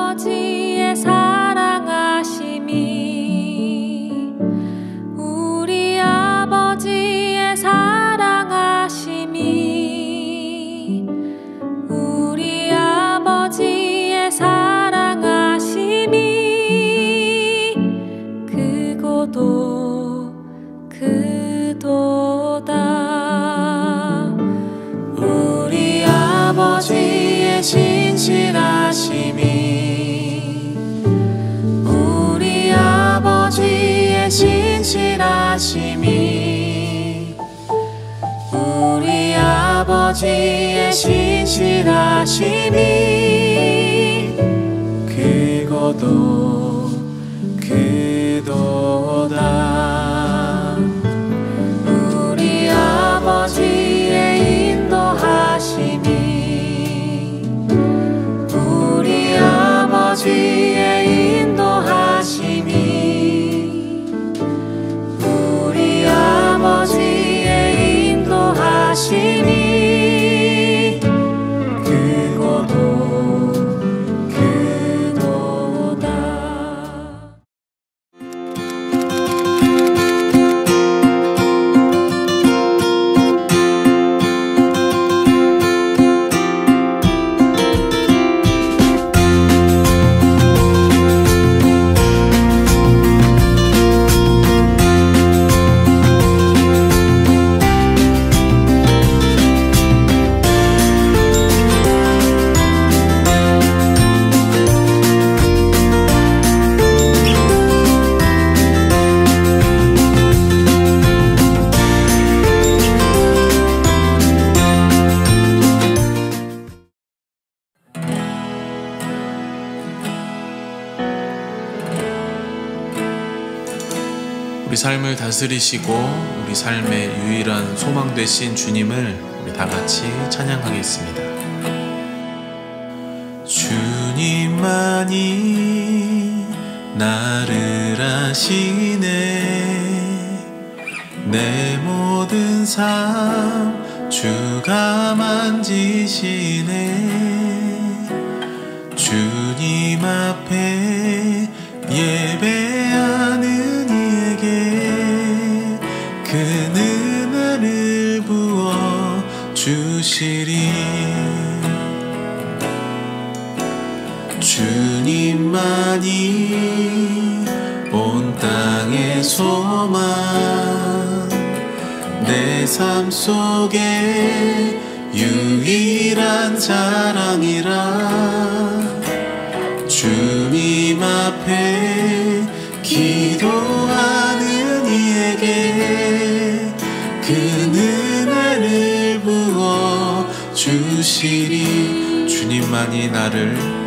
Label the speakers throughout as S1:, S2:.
S1: 아버지의 사랑하심이 우리 아버지의 사랑하심이 우리 아버지의 사랑하심이 크고도 크도다. 우리 아버지의 신실하심이 우리 아버지의 신실하심이 우리 아버지의 신실하심이 크고도 크도다. 우리 아버지의 인도하심이 우리 아버지의 인도하심이 우리 아버지의 인도하심이 크고도 크도다.
S2: 우리 삶을 다스리시고 우리 삶의 유일한 소망 되신 주님을 우리 다 같이 찬양하겠습니다. 주님만이 나를 아시네. 내 모든 삶 주가 만지시네. 주님 앞에 예배하는 그 은혜를 부어 주시리. 주님만이 온 땅의 소망 내 삶 속에 유일한 자랑이라. 주님 앞에 기도하는 이에게 그 은혜를 부어 주시리. 주님만이 나를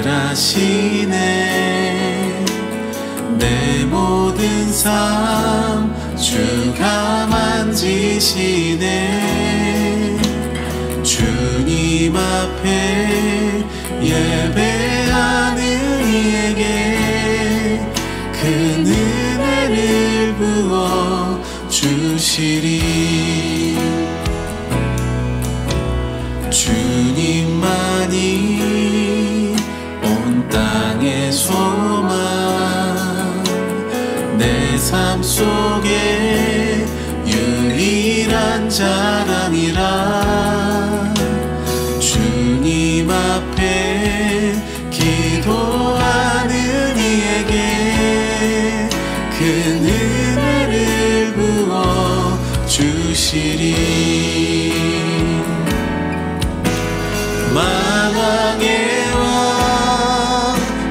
S2: 아시네. 내 모든 삶 주가 만지시네. 주님 앞에 예배하는 이에게 그 은혜를 부어 주시리. 주님만이 온 땅의 소망 내 삶 속에 유일한 자랑이라. 주님 앞에 기도하는 이에게 그 은혜를 부어 주시리. 만왕의 왕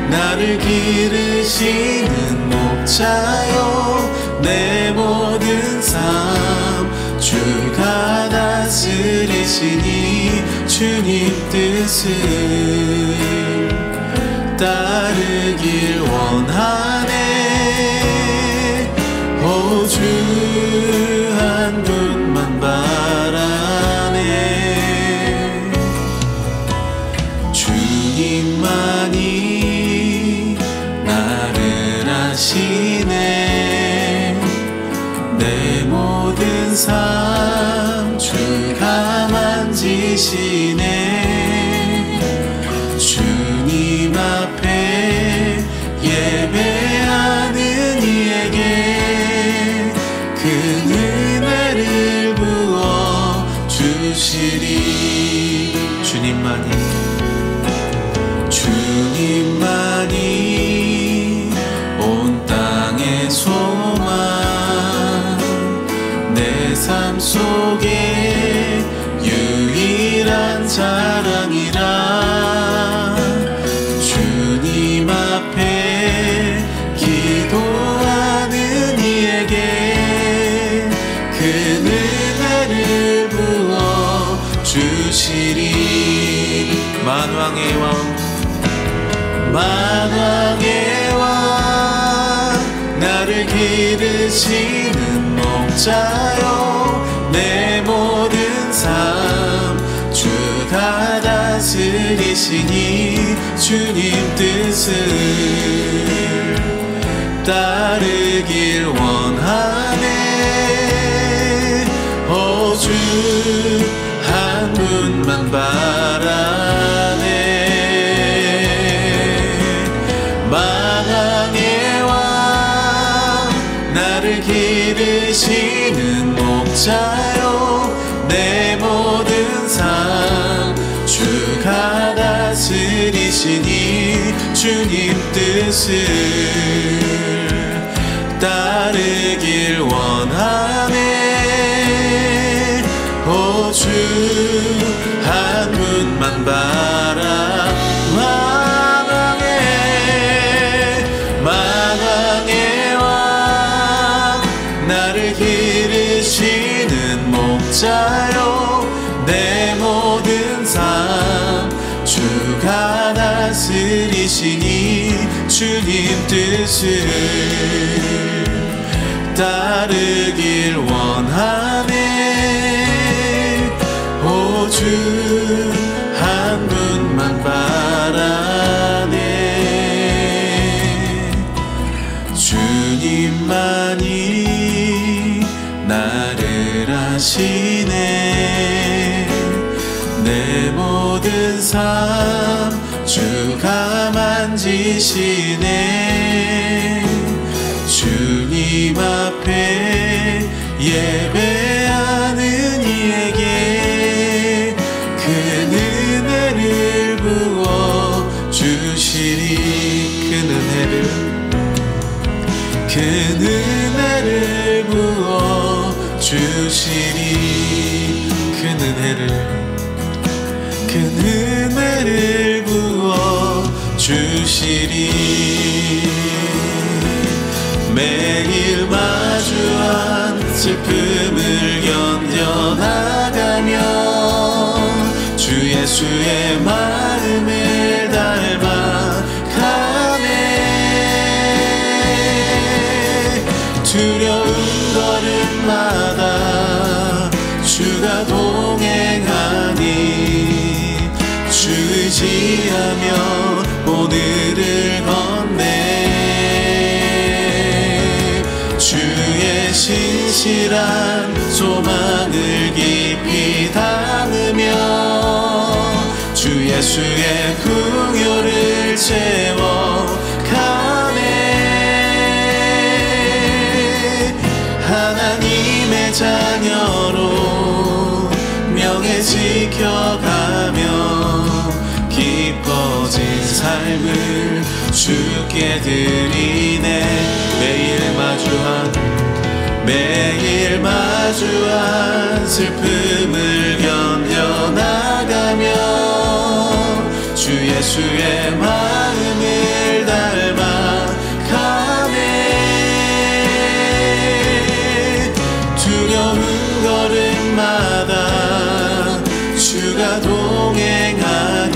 S2: 나를 기르시는 목자여. 내 모든 삶 주가 다스리시니 주님 뜻을 따르길 원하네. 오 주 한 분만 바라네. 주님만이 나를 아시네. 내 모든 삶 주가 만지시네. 주님 앞에 예배하는 이에게 그 은혜를 부어 주시리. 주님만이 온 땅의 소망, 내 삶 속에 유일한 자랑이라. 주님 앞에 기도하는 이에게 그 은혜를 부어 주시리. 만왕의 왕, 만왕의 왕, 나를 기르시는 목자여, 내 모든 삶 주가 다스리시니 주님 뜻을 따르길 원하네. 오 주 한 분만 바라네. 만왕의 왕, 나를 기르시는 목자여, 내 모든 삶 주가 다스리시니 주님 뜻을 따르길 원하네. 오 주 한 분만 바라. 만왕의 왕, 나를 기르시는 목자여, 내 모든 삶 주가 다스리시니 주님 뜻을 따르길 원하네. 오 주 한 분만 바라네. 주님만이 나를 아시네. 내 모든 삶 주가 만지시네. 주님 앞에 예배하는 이에게 그 은혜를 부어 주시리. 그 은혜를 부어 주시리. 그 은혜를 부어 주시리. 매일 마주한 슬픔을 견뎌나가며 주 예수의 마음을 닮아가네. 두려운 걸음마다 주가 동행하니 주 의지하며 오늘을 건네. 주의 신실한 소망을 깊이 담으며 주 예수의 풍요를 채워가네. 하나님의 자녀로 명예 지켜가며 깊어진 삶을 주께 드리네. 매일 마주한 슬픔을 견뎌나가며 주 예수의 마음을 닮아가네. 두려운 걸음마다 주가 동행하니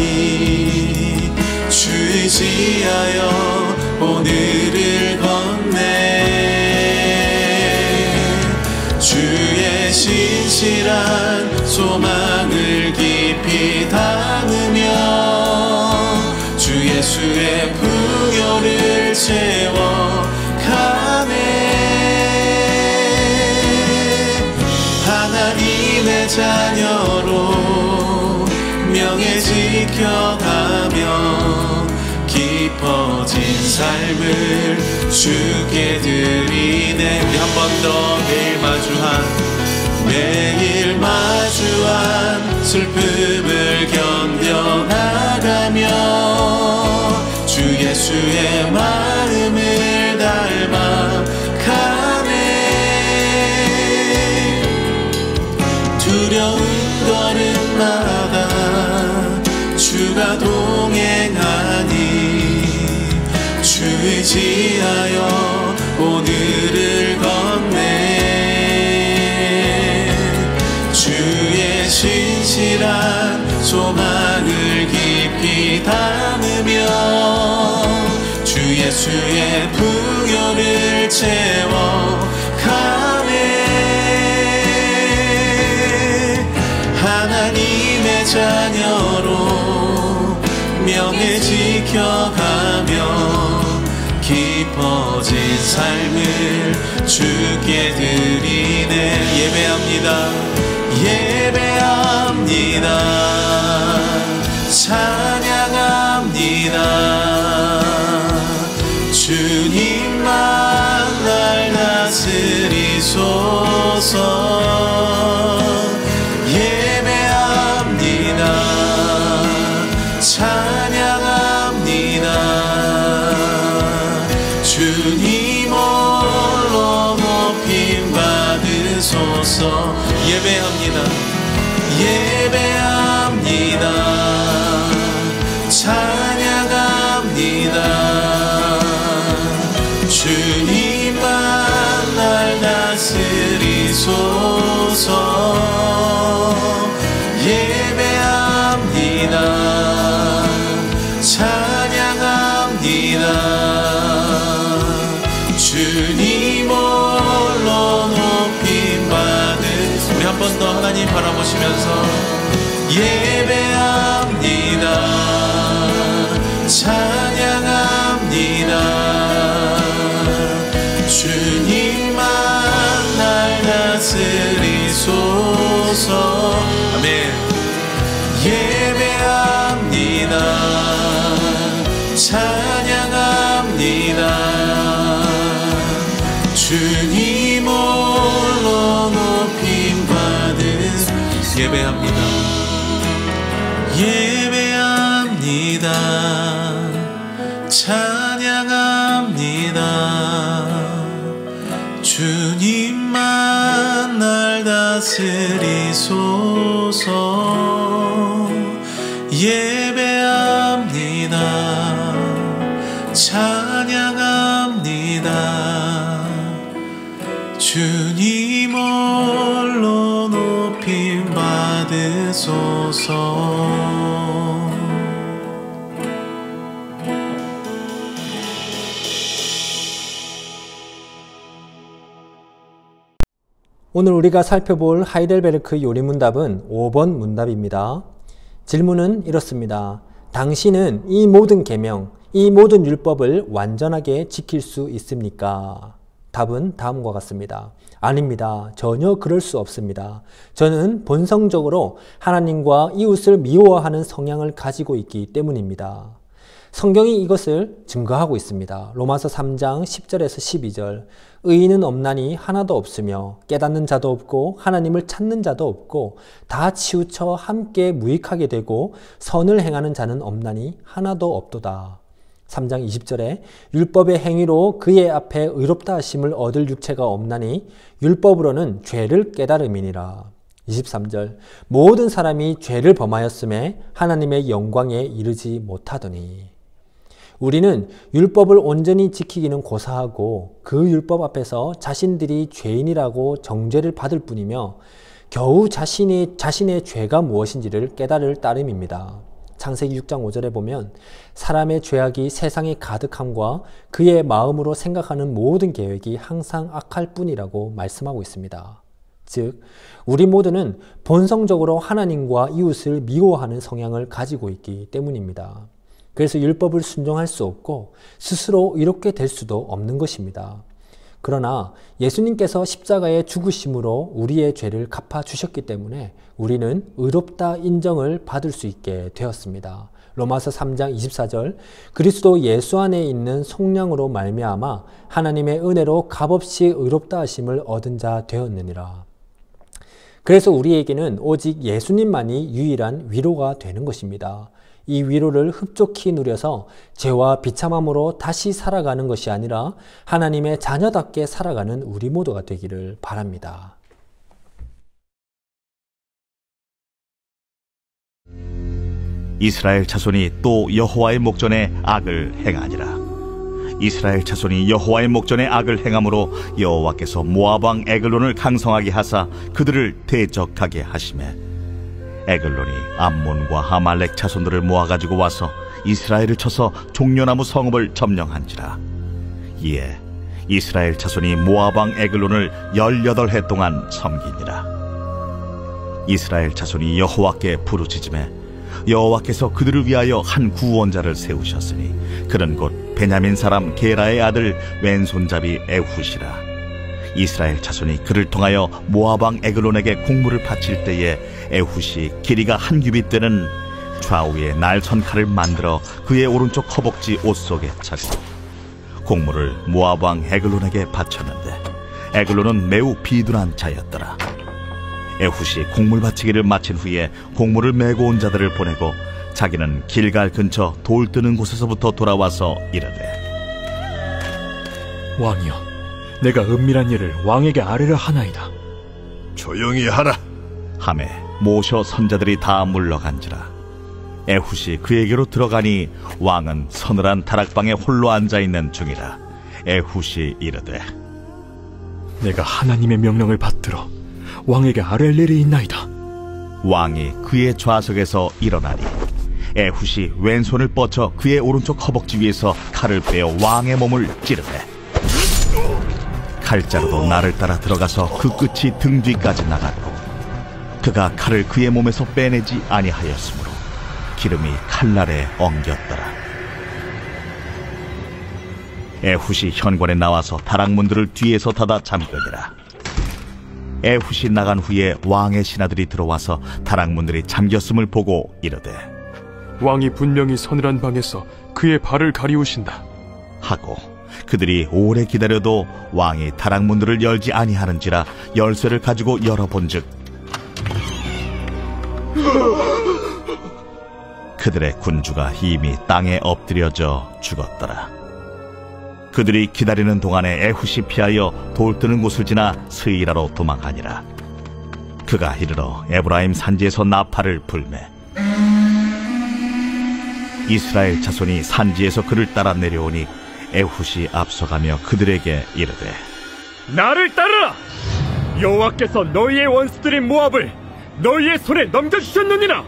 S2: 주 의지하여 오늘을 건네. 주의 신실한 소망을 깊이 담으며 주 예수의 풍요를 채워가네. 하나님의 자녀로 명예 지켜가며 깊어진 삶을 주께 드리네. 우리 한 번 더 매일 마주한 슬픔을 견뎌나가며 주 예수의 마음을 닮아가네. 두려운 걸음마다 주가 동행하니 주 의지하여 오늘을 걷네. 주의 신실한 소망을 깊이 담으며 주 예수의 풍요를 채워가네. 하나님의 자녀로 명예 지켜가며 깊어진 삶을 주께 드리네. 예배합니다. 찬양합니다. 주님만 날 다스리소서. 예배합니다. 찬양합니다. 주님 홀로 높임 받으소서. 예배합니다. 찬양합니다. 주님만 날 다스리소서. 예배합니다. 찬양합니다. 주님 홀로 높임 받은. 우리 한 번 더 하나님 바라보시면서 예배합니다. 찬양합니다. 주님만 날 다스리소서. 아멘. 예배합니다. 찬양합니다. 주님 홀로 높임 받은. 예배합니다. 찬양합니다. 주님만 날 다스리소서. 예배합니다. 찬양합니다. 주님 홀로 높임 받으소서.
S3: 오늘 우리가 살펴볼 하이델베르크 요리문답은 5번 문답입니다. 질문은 이렇습니다. 당신은 이 모든 계명, 이 모든 율법을 완전하게 지킬 수 있습니까? 답은 다음과 같습니다. 아닙니다. 전혀 그럴 수 없습니다. 저는 본성적으로 하나님과 이웃을 미워하는 성향을 가지고 있기 때문입니다. 성경이 이것을 증거하고 있습니다. 로마서 3장 10절에서 12절. 의인은 없나니 하나도 없으며 깨닫는 자도 없고 하나님을 찾는 자도 없고 다 치우쳐 함께 무익하게 되고 선을 행하는 자는 없나니 하나도 없도다. 3장 20절에 율법의 행위로 그의 앞에 의롭다 하심을 얻을 육체가 없나니 율법으로는 죄를 깨달음이니라. 23절 모든 사람이 죄를 범하였음에 하나님의 영광에 이르지 못하더니. 우리는 율법을 온전히 지키기는 고사하고 그 율법 앞에서 자신들이 죄인이라고 정죄를 받을 뿐이며 겨우 자신의 죄가 무엇인지를 깨달을 따름입니다. 창세기 6장 5절에 보면 사람의 죄악이 세상에 가득함과 그의 마음으로 생각하는 모든 계획이 항상 악할 뿐이라고 말씀하고 있습니다. 즉, 우리 모두는 본성적으로 하나님과 이웃을 미워하는 성향을 가지고 있기 때문입니다. 그래서 율법을 순종할 수 없고 스스로 이롭게 될 수도 없는 것입니다. 그러나 예수님께서 십자가의 죽으심으로 우리의 죄를 갚아주셨기 때문에 우리는 의롭다 인정을 받을 수 있게 되었습니다. 로마서 3장 24절 그리스도 예수 안에 있는 속량으로 말미암아 하나님의 은혜로 값없이 의롭다 하심을 얻은 자 되었느니라. 그래서 우리에게는 오직 예수님만이 유일한 위로가 되는 것입니다. 이 위로를 흡족히 누려서 죄와 비참함으로 다시 살아가는 것이 아니라 하나님의 자녀답게 살아가는 우리 모두가 되기를 바랍니다.
S4: 이스라엘 자손이 또 여호와의 목전에 악을 행하니라. 이스라엘 자손이 여호와의 목전에 악을 행함으로 여호와께서 모압 왕 에글론을 강성하게 하사 그들을 대적하게 하시매 에글론이 암몬과 아말렉 자손들을 모아가지고 와서 이스라엘을 쳐서 종려나무 성읍을 점령한지라. 이에 이스라엘 자손이 모압 왕 에글론을 18해 동안 섬기니라. 이스라엘 자손이 여호와께 부르짖음에 여호와께서 그들을 위하여 한 구원자를 세우셨으니 그는 곧 베냐민 사람 게라의 아들 왼손잡이 에훗이라. 이스라엘 자손이 그를 통하여 모압 왕 에글론에게 공물을 바칠 때에 에훗이 길이가 한 규빗 되는 좌우에 날선 칼을 만들어 그의 오른쪽 허벅지 옷 속에 차고 공물을 모압 왕 에글론에게 바쳤는데 에글론은 매우 비둔한 자였더라. 에훗이 공물 바치기를 마친 후에 공물을 메고 온 자들을 보내고 자기는 길갈 근처 돌 뜨는 곳에서부터 돌아와서 이르되
S5: 왕이여, 내가 은밀한 일을 왕에게 아뢰려 하나이다.
S6: 조용히 하라.
S4: 하매 모셔 선자들이 다 물러간지라. 에훗이 그에게로 들어가니 왕은 서늘한 다락방에 홀로 앉아있는 중이라. 에훗이 이르되
S5: 내가 하나님의 명령을 받들어 왕에게 아뢰 일이 있나이다.
S4: 왕이 그의 좌석에서 일어나니 에훗이 왼손을 뻗쳐 그의 오른쪽 허벅지 위에서 칼을 빼어 왕의 몸을 찌르되 칼자루도 나를 따라 들어가서 그 끝이 등 뒤까지 나갔고 그가 칼을 그의 몸에서 빼내지 아니하였으므로 기름이 칼날에 엉겼더라. 에훗이 현관에 나와서 다락문들을 뒤에서 닫아 잠그니라. 에훗이 나간 후에 왕의 신하들이 들어와서 다락문들이 잠겼음을 보고 이르되
S5: 왕이 분명히 서늘한 방에서 그의 발을 가리우신다
S4: 하고 그들이 오래 기다려도 왕이 다락문들을 열지 아니하는지라 열쇠를 가지고 열어본즉 그들의 군주가 이미 땅에 엎드려져 죽었더라. 그들이 기다리는 동안에 에훗이 피하여 돌 뜨는 곳을 지나 스이라로 도망하니라. 그가 이르러 에브라임 산지에서 나팔을 불매 이스라엘 자손이 산지에서 그를 따라 내려오니 에훗이 앞서가며 그들에게 이르되
S5: 나를 따르라! 여호와께서 너희의 원수들인 모압을 너희의 손에 넘겨주셨느니라.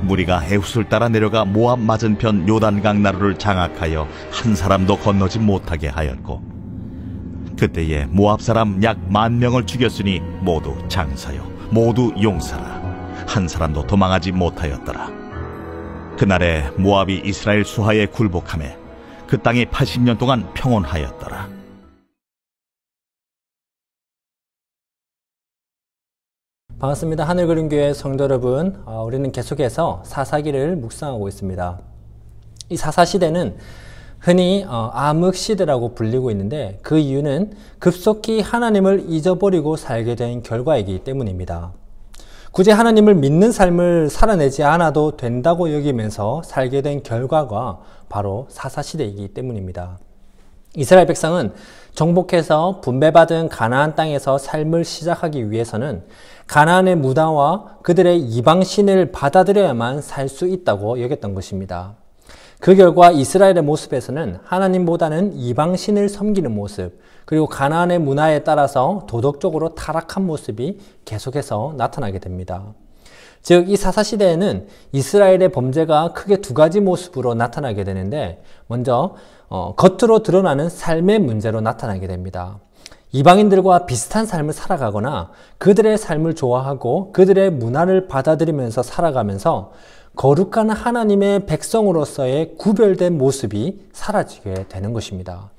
S4: 무리가 에훗을 따라 내려가 모압 맞은편 요단강 나루를 장악하여 한 사람도 건너지 못하게 하였고 그때에 모압 사람 약 10,000명을 죽였으니 모두 장사요 모두 용사라. 한 사람도 도망하지 못하였더라. 그날에 모압이 이스라엘 수하에 굴복하매 그 땅이 80년 동안 평온하였더라.
S3: 반갑습니다. 하늘그림교회 성도 여러분, 우리는 계속해서 사사기를 묵상하고 있습니다. 이 사사시대는 흔히 암흑시대라고 불리고 있는데 그 이유는 급속히 하나님을 잊어버리고 살게 된 결과이기 때문입니다. 굳이 하나님을 믿는 삶을 살아내지 않아도 된다고 여기면서 살게 된 결과가 바로 사사시대이기 때문입니다. 이스라엘 백성은 정복해서 분배받은 가나안 땅에서 삶을 시작하기 위해서는 가나안의 문화와 그들의 이방신을 받아들여야만 살 수 있다고 여겼던 것입니다. 그 결과 이스라엘의 모습에서는 하나님보다는 이방신을 섬기는 모습, 그리고 가나안의 문화에 따라서 도덕적으로 타락한 모습이 계속해서 나타나게 됩니다. 즉, 이 사사시대에는 이스라엘의 범죄가 크게 두 가지 모습으로 나타나게 되는데 먼저 겉으로 드러나는 삶의 문제로 나타나게 됩니다. 이방인들과 비슷한 삶을 살아가거나 그들의 삶을 좋아하고 그들의 문화를 받아들이면서 살아가면서 거룩한 하나님의 백성으로서의 구별된 모습이 사라지게 되는 것입니다.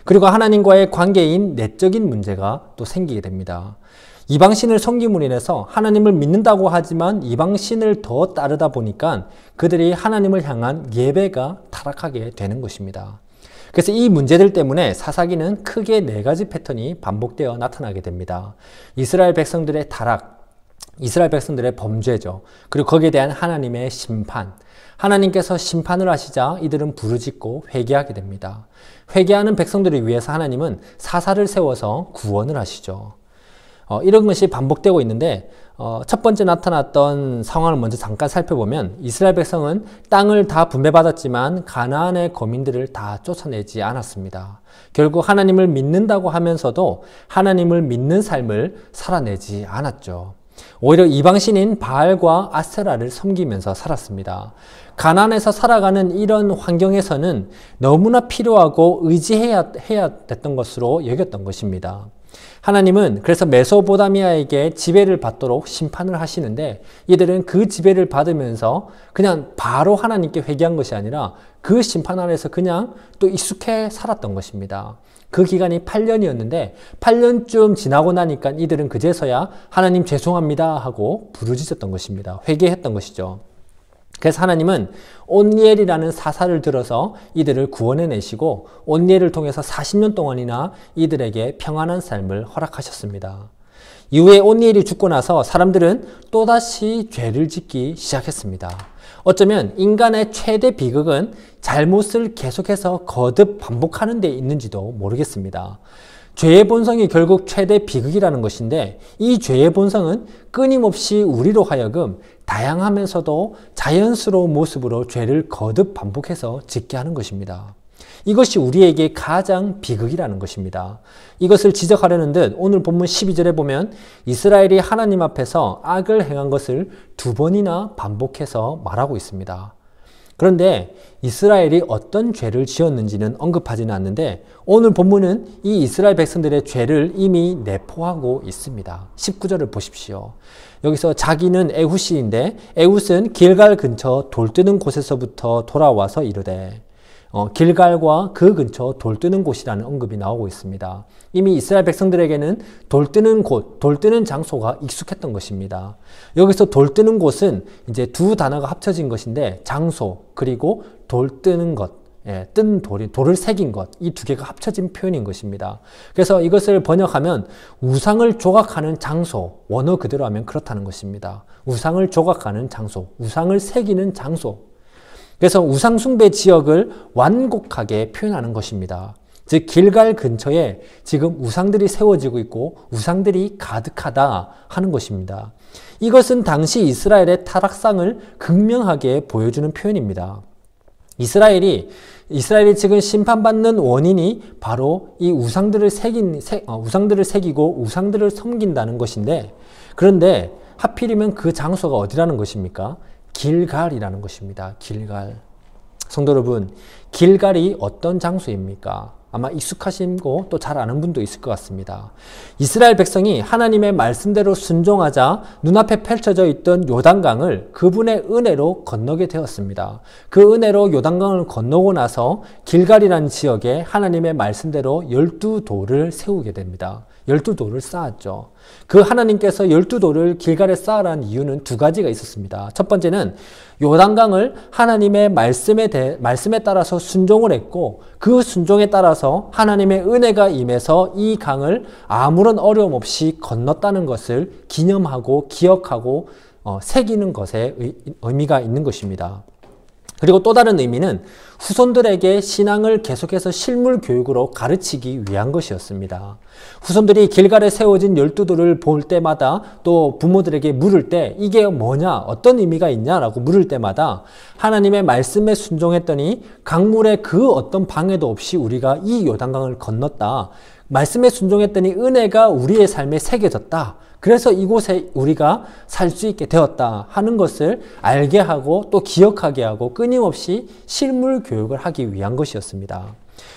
S3: 그리고 하나님과의 관계인 내적인 문제가 또 생기게 됩니다. 이방신을 섬김으로 인해서 하나님을 믿는다고 하지만 이방신을 더 따르다 보니까 그들이 하나님을 향한 예배가 타락하게 되는 것입니다. 그래서 이 문제들 때문에 사사기는 크게 4가지 패턴이 반복되어 나타나게 됩니다. 이스라엘 백성들의 타락, 이스라엘 백성들의 범죄죠. 그리고 거기에 대한 하나님의 심판. 하나님께서 심판을 하시자 이들은 부르짖고 회개하게 됩니다. 회개하는 백성들을 위해서 하나님은 사사를 세워서 구원을 하시죠. 이런 것이 반복되고 있는데 첫 번째 나타났던 상황을 먼저 잠깐 살펴보면 이스라엘 백성은 땅을 다 분배받았지만 가나안의 거민들을 다 쫓아내지 않았습니다. 결국 하나님을 믿는다고 하면서도 하나님을 믿는 삶을 살아내지 않았죠. 오히려 이방신인 바알과 아세라를 섬기면서 살았습니다. 가나안에서 살아가는 이런 환경에서는 너무나 필요하고 의지해야 됐던 것으로 여겼던 것입니다. 하나님은 그래서 메소포타미아에게 지배를 받도록 심판을 하시는데 이들은 그 지배를 받으면서 그냥 바로 하나님께 회개한 것이 아니라 그 심판 안에서 그냥 또 익숙해 살았던 것입니다. 그 기간이 8년이었는데 8년쯤 지나고 나니까 이들은 그제서야 하나님 죄송합니다 하고 부르짖었던 것입니다. 회개했던 것이죠. 그래서 하나님은 온니엘이라는 사사를 들어서 이들을 구원해내시고 온니엘을 통해서 40년 동안이나 이들에게 평안한 삶을 허락하셨습니다. 이후에 온니엘이 죽고 나서 사람들은 또다시 죄를 짓기 시작했습니다. 어쩌면 인간의 최대 비극은 잘못을 계속해서 거듭 반복하는 데 있는지도 모르겠습니다. 죄의 본성이 결국 최대 비극이라는 것인데 이 죄의 본성은 끊임없이 우리로 하여금 다양하면서도 자연스러운 모습으로 죄를 거듭 반복해서 짓게 하는 것입니다. 이것이 우리에게 가장 비극이라는 것입니다. 이것을 지적하려는 듯 오늘 본문 12절에 보면 이스라엘이 하나님 앞에서 악을 행한 것을 2번이나 반복해서 말하고 있습니다. 그런데 이스라엘이 어떤 죄를 지었는지는 언급하지는 않는데 오늘 본문은 이 이스라엘 백성들의 죄를 이미 내포하고 있습니다. 19절을 보십시오. 여기서 자기는 에훗인데 에훗은 길갈 근처 돌 뜨는 곳에서부터 돌아와서 이르되 길갈과 그 근처 돌 뜨는 곳이라는 언급이 나오고 있습니다. 이미 이스라엘 백성들에게는 돌 뜨는 곳, 돌 뜨는 장소가 익숙했던 것입니다. 여기서 돌 뜨는 곳은 이제 두 단어가 합쳐진 것인데 장소 그리고 돌 뜨는 것, 뜬 돌을 새긴 것, 이 두 개가 합쳐진 표현인 것입니다. 그래서 이것을 번역하면 우상을 조각하는 장소, 원어 그대로 하면 그렇다는 것입니다. 우상을 조각하는 장소, 우상을 새기는 장소. 그래서 우상숭배 지역을 완곡하게 표현하는 것입니다. 즉 길갈 근처에 지금 우상들이 세워지고 있고 우상들이 가득하다 하는 것입니다. 이것은 당시 이스라엘의 타락상을 극명하게 보여주는 표현입니다. 이스라엘이 지금 심판받는 원인이 바로 이 우상들을 새기고 우상들을 섬긴다는 것인데 그런데 하필이면 그 장소가 어디라는 것입니까? 길갈이라는 것입니다. 길갈. 성도 여러분, 길갈이 어떤 장소입니까? 아마 익숙하시고 또 잘 아는 분도 있을 것 같습니다. 이스라엘 백성이 하나님의 말씀대로 순종하자 눈앞에 펼쳐져 있던 요단강을 그분의 은혜로 건너게 되었습니다. 그 은혜로 요단강을 건너고 나서 길갈이라는 지역에 하나님의 말씀대로 12돌을 세우게 됩니다. 12돌을 쌓았죠. 그 하나님께서 12돌을 길갈에 쌓으라는 이유는 2가지가 있었습니다. 첫 번째는 요단강을 하나님의 말씀에 따라서 순종을 했고 그 순종에 따라서 하나님의 은혜가 임해서 이 강을 아무런 어려움 없이 건넜다는 것을 기념하고 기억하고 새기는 것에 의미가 있는 것입니다. 그리고 또 다른 의미는 후손들에게 신앙을 계속해서 실물 교육으로 가르치기 위한 것이었습니다. 후손들이 길갈에 세워진 12돌을 볼 때마다 또 부모들에게 물을 때 이게 뭐냐, 어떤 의미가 있냐라고 물을 때마다 하나님의 말씀에 순종했더니 강물의 그 어떤 방해도 없이 우리가 이 요단강을 건넜다. 말씀에 순종했더니 은혜가 우리의 삶에 새겨졌다. 그래서 이곳에 우리가 살 수 있게 되었다 하는 것을 알게 하고 또 기억하게 하고 끊임없이 실물 교육을 하기 위한 것이었습니다.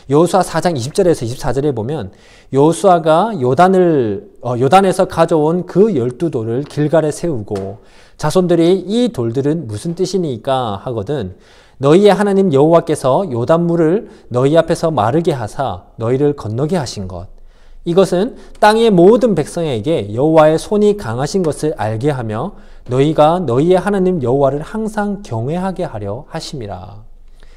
S3: 여호수아 4장 20절에서 24절에 보면 여호수아가 요단에서 가져온 그 12돌을 길갈에 세우고 자손들이 이 돌들은 무슨 뜻이니까 하거든 너희의 하나님 여호와께서 요단물을 너희 앞에서 마르게 하사 너희를 건너게 하신 것. 이것은 땅의 모든 백성에게 여호와의 손이 강하신 것을 알게 하며 너희가 너희의 하나님 여호와를 항상 경외하게 하려 하심이라.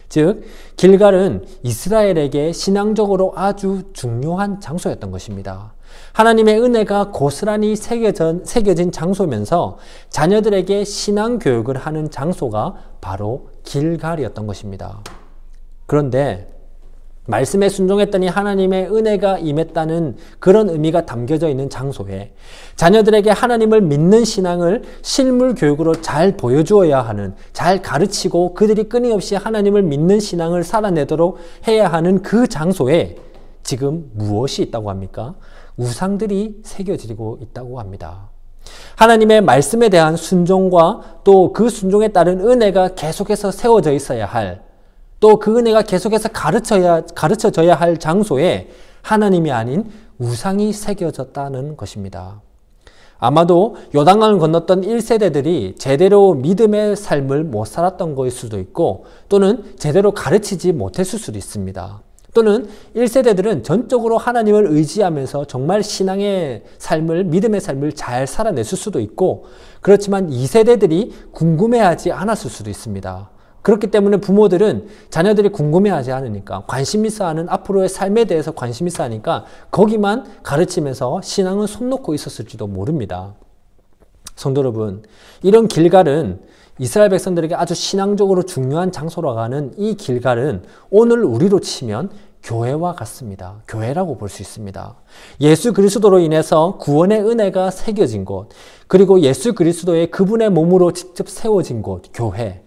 S3: 즉 길갈은 이스라엘에게 신앙적으로 아주 중요한 장소였던 것입니다. 하나님의 은혜가 고스란히 새겨진 장소면서 자녀들에게 신앙 교육을 하는 장소가 바로 길갈이었던 것입니다. 그런데 말씀에 순종했더니 하나님의 은혜가 임했다는 그런 의미가 담겨져 있는 장소에 자녀들에게 하나님을 믿는 신앙을 실물 교육으로 잘 보여주어야 하는, 잘 가르치고 그들이 끊임없이 하나님을 믿는 신앙을 살아내도록 해야 하는 그 장소에 지금 무엇이 있다고 합니까? 우상들이 새겨지고 있다고 합니다. 하나님의 말씀에 대한 순종과 또 그 순종에 따른 은혜가 계속해서 세워져 있어야 할, 또 그 은혜가 계속해서 가르쳐져야 할 장소에 하나님이 아닌 우상이 새겨졌다는 것입니다. 아마도 요단강을 건넜던 1세대들이 제대로 믿음의 삶을 못 살았던 것일 수도 있고, 또는 제대로 가르치지 못했을 수도 있습니다. 또는 1세대들은 전적으로 하나님을 의지하면서 정말 신앙의 삶을, 믿음의 삶을 잘 살아냈을 수도 있고, 그렇지만 2세대들이 궁금해하지 않았을 수도 있습니다. 그렇기 때문에 부모들은 자녀들이 궁금해하지 않으니까, 관심 있어 하는 앞으로의 삶에 대해서 관심 있어 하니까 거기만 가르치면서 신앙은 손 놓고 있었을지도 모릅니다. 성도 여러분, 이런 길갈은 이스라엘 백성들에게 아주 신앙적으로 중요한 장소라고 하는 이 길갈은 오늘 우리로 치면 교회와 같습니다. 교회라고 볼 수 있습니다. 예수 그리스도로 인해서 구원의 은혜가 새겨진 곳, 그리고 예수 그리스도의 그분의 몸으로 직접 세워진 곳, 교회.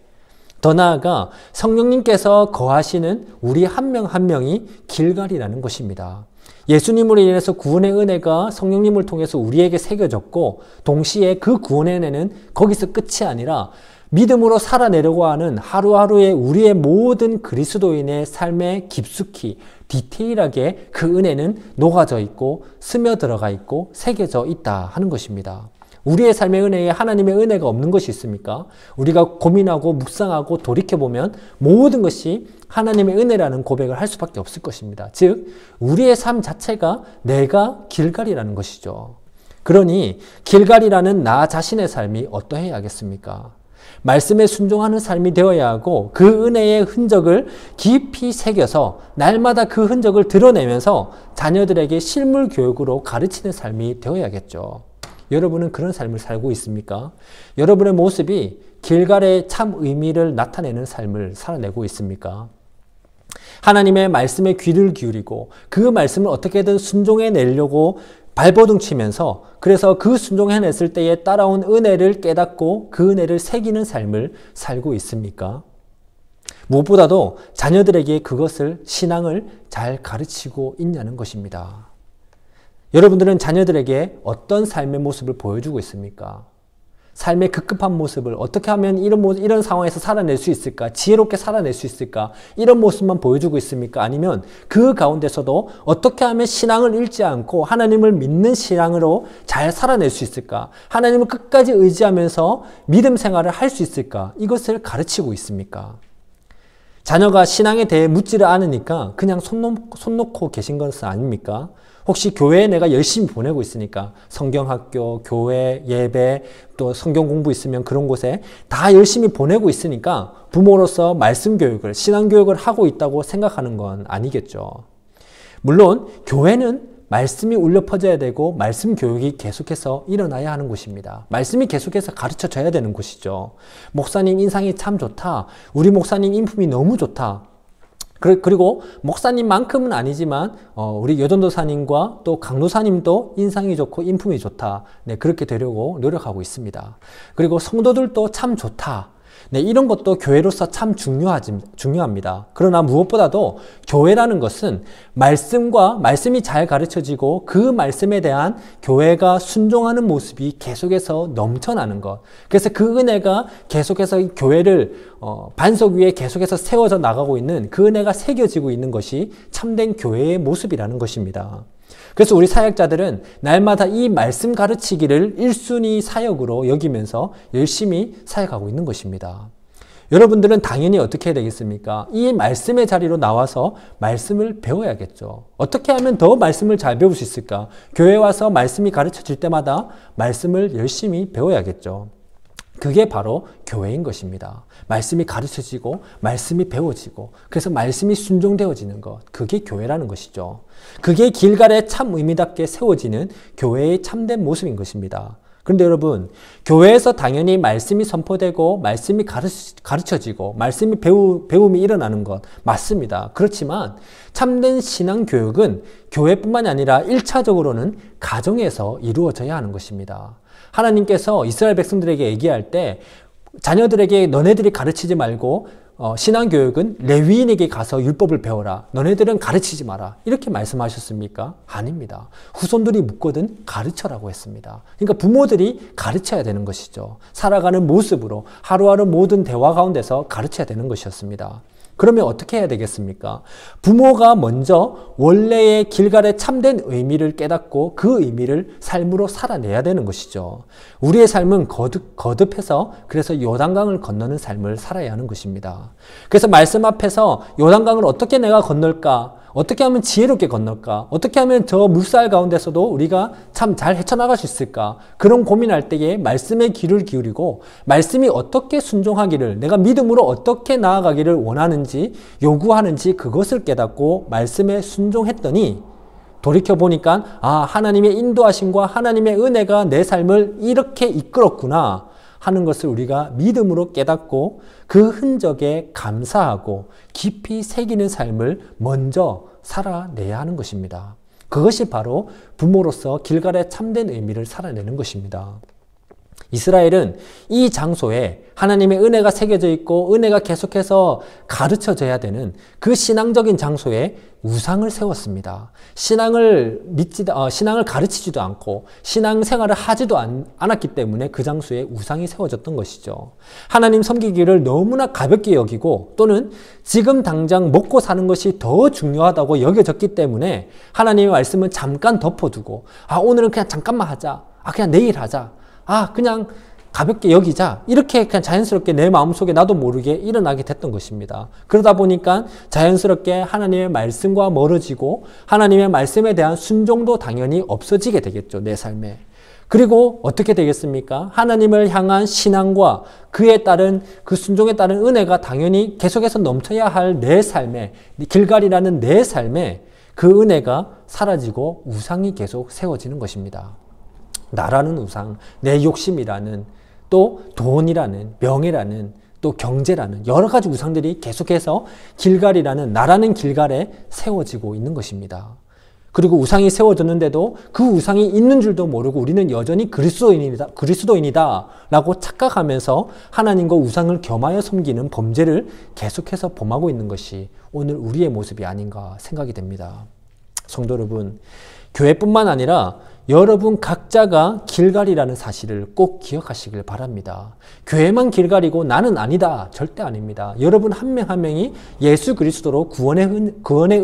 S3: 더 나아가 성령님께서 거하시는 우리 한 명 한 명이 길갈이라는 것입니다. 예수님으로 인해서 구원의 은혜가 성령님을 통해서 우리에게 새겨졌고, 동시에 그 구원의 은혜는 거기서 끝이 아니라 믿음으로 살아내려고 하는 하루하루의 우리의 모든 그리스도인의 삶에 깊숙이 디테일하게 그 은혜는 녹아져 있고 스며들어가 있고 새겨져 있다 하는 것입니다. 우리의 삶의 은혜에 하나님의 은혜가 없는 것이 있습니까? 우리가 고민하고 묵상하고 돌이켜보면 모든 것이 하나님의 은혜라는 고백을 할 수밖에 없을 것입니다. 즉 우리의 삶 자체가 내가 길갈이라는 것이죠. 그러니 길갈이라는 나 자신의 삶이 어떠해야겠습니까? 말씀에 순종하는 삶이 되어야 하고, 그 은혜의 흔적을 깊이 새겨서 날마다 그 흔적을 드러내면서 자녀들에게 실물 교육으로 가르치는 삶이 되어야겠죠. 여러분은 그런 삶을 살고 있습니까? 여러분의 모습이 길갈의 참 의미를 나타내는 삶을 살아내고 있습니까? 하나님의 말씀에 귀를 기울이고 그 말씀을 어떻게든 순종해내려고 발버둥 치면서, 그래서 그 순종해냈을 때에 따라온 은혜를 깨닫고 그 은혜를 새기는 삶을 살고 있습니까? 무엇보다도 자녀들에게 그것을, 신앙을 잘 가르치고 있냐는 것입니다. 여러분들은 자녀들에게 어떤 삶의 모습을 보여주고 있습니까? 삶의 급급한 모습을 어떻게 하면 이런 상황에서 살아낼 수 있을까? 지혜롭게 살아낼 수 있을까? 이런 모습만 보여주고 있습니까? 아니면 그 가운데서도 어떻게 하면 신앙을 잃지 않고 하나님을 믿는 신앙으로 잘 살아낼 수 있을까? 하나님을 끝까지 의지하면서 믿음 생활을 할 수 있을까? 이것을 가르치고 있습니까? 자녀가 신앙에 대해 묻지를 않으니까 그냥 손 놓고 계신 것은 아닙니까? 혹시 교회에 내가 열심히 보내고 있으니까 성경학교, 교회, 예배, 또 성경 공부 있으면 그런 곳에 다 열심히 보내고 있으니까 부모로서 말씀 교육을, 신앙 교육을 하고 있다고 생각하는 건 아니겠죠. 물론 교회는 말씀이 울려 퍼져야 되고 말씀 교육이 계속해서 일어나야 하는 곳입니다. 말씀이 계속해서 가르쳐져야 되는 곳이죠. 목사님 인상이 참 좋다. 우리 목사님 인품이 너무 좋다. 그리고 목사님만큼은 아니지만 우리 여전도사님과 또 강도사님도 인상이 좋고 인품이 좋다. 네, 그렇게 되려고 노력하고 있습니다. 그리고 성도들도 참 좋다. 네, 이런 것도 교회로서 참 중요합니다. 그러나 무엇보다도 교회라는 것은 말씀이 잘 가르쳐지고 그 말씀에 대한 교회가 순종하는 모습이 계속해서 넘쳐나는 것. 그래서 그 은혜가 계속해서 교회를 반석 위에 계속해서 세워져 나가고 있는, 그 은혜가 새겨지고 있는 것이 참된 교회의 모습이라는 것입니다. 그래서 우리 사역자들은 날마다 이 말씀 가르치기를 1순위 사역으로 여기면서 열심히 사역하고 있는 것입니다. 여러분들은 당연히 어떻게 해야 되겠습니까? 이 말씀의 자리로 나와서 말씀을 배워야겠죠. 어떻게 하면 더 말씀을 잘 배울 수 있을까? 교회에 와서 말씀이 가르쳐질 때마다 말씀을 열심히 배워야겠죠. 그게 바로 교회인 것입니다. 말씀이 가르쳐지고 말씀이 배워지고 그래서 말씀이 순종되어지는 것, 그게 교회라는 것이죠. 그게 길갈에 참 의미답게 세워지는 교회의 참된 모습인 것입니다. 그런데 여러분, 교회에서 당연히 말씀이 선포되고 말씀이 가르쳐지고 말씀이 배움이 일어나는 것 맞습니다. 그렇지만 참된 신앙교육은 교회뿐만이 아니라 1차적으로는 가정에서 이루어져야 하는 것입니다. 하나님께서 이스라엘 백성들에게 얘기할 때 자녀들에게 너네들이 가르치지 말고 신앙교육은 레위인에게 가서 율법을 배워라. 너네들은 가르치지 마라. 이렇게 말씀하셨습니까? 아닙니다. 후손들이 묻거든 가르쳐라고 했습니다. 그러니까 부모들이 가르쳐야 되는 것이죠. 살아가는 모습으로 하루하루 모든 대화 가운데서 가르쳐야 되는 것이었습니다. 그러면 어떻게 해야 되겠습니까? 부모가 먼저 원래의 길갈의 참된 의미를 깨닫고 그 의미를 삶으로 살아내야 되는 것이죠. 우리의 삶은 거듭해서 그래서 요단강을 건너는 삶을 살아야 하는 것입니다. 그래서 말씀 앞에서 요단강을 어떻게 내가 건널까? 어떻게 하면 지혜롭게 건널까? 어떻게 하면 저 물살 가운데서도 우리가 참 잘 헤쳐나갈 수 있을까? 그런 고민할 때에 말씀에 귀를 기울이고 말씀이 어떻게 순종하기를, 내가 믿음으로 어떻게 나아가기를 원하는지 요구하는지 그것을 깨닫고 말씀에 순종했더니 돌이켜보니까 하나님의 인도하심과 하나님의 은혜가 내 삶을 이렇게 이끌었구나 하는 것을 우리가 믿음으로 깨닫고 그 흔적에 감사하고 깊이 새기는 삶을 먼저 살아내야 하는 것입니다. 그것이 바로 부모로서 길갈의 참된 의미를 살아내는 것입니다. 이스라엘은 이 장소에 하나님의 은혜가 새겨져 있고 은혜가 계속해서 가르쳐져야 되는 그 신앙적인 장소에 우상을 세웠습니다. 신앙을 가르치지도 않고 신앙생활을 하지도 않았기 때문에 그 장소에 우상이 세워졌던 것이죠. 하나님 섬기기를 너무나 가볍게 여기고 또는 지금 당장 먹고 사는 것이 더 중요하다고 여겨졌기 때문에 하나님의 말씀은 잠깐 덮어두고 오늘은 그냥 잠깐만 하자. 그냥 내일 하자. 그냥 가볍게 여기자. 이렇게 그냥 자연스럽게 내 마음속에 나도 모르게 일어나게 됐던 것입니다. 그러다 보니까 자연스럽게 하나님의 말씀과 멀어지고 하나님의 말씀에 대한 순종도 당연히 없어지게 되겠죠. 내 삶에. 그리고 어떻게 되겠습니까? 하나님을 향한 신앙과 그에 따른 그 순종에 따른 은혜가 당연히 계속해서 넘쳐야 할 내 삶에, 길갈이라는 내 삶에 그 은혜가 사라지고 우상이 계속 세워지는 것입니다. 나라는 우상, 내 욕심이라는, 또 돈이라는, 명예라는, 또 경제라는 여러 가지 우상들이 계속해서 길갈이라는, 나라는 길갈에 세워지고 있는 것입니다. 그리고 우상이 세워졌는데도 그 우상이 있는 줄도 모르고 우리는 여전히 그리스도인이다 라고 착각하면서 하나님과 우상을 겸하여 섬기는 범죄를 계속해서 범하고 있는 것이 오늘 우리의 모습이 아닌가 생각이 됩니다. 성도 여러분, 교회뿐만 아니라 여러분 각자가 길갈이라는 사실을 꼭 기억하시길 바랍니다. 교회만 길갈이고 나는 아니다. 절대 아닙니다. 여러분 한 명 한 명이 예수 그리스도로 구원의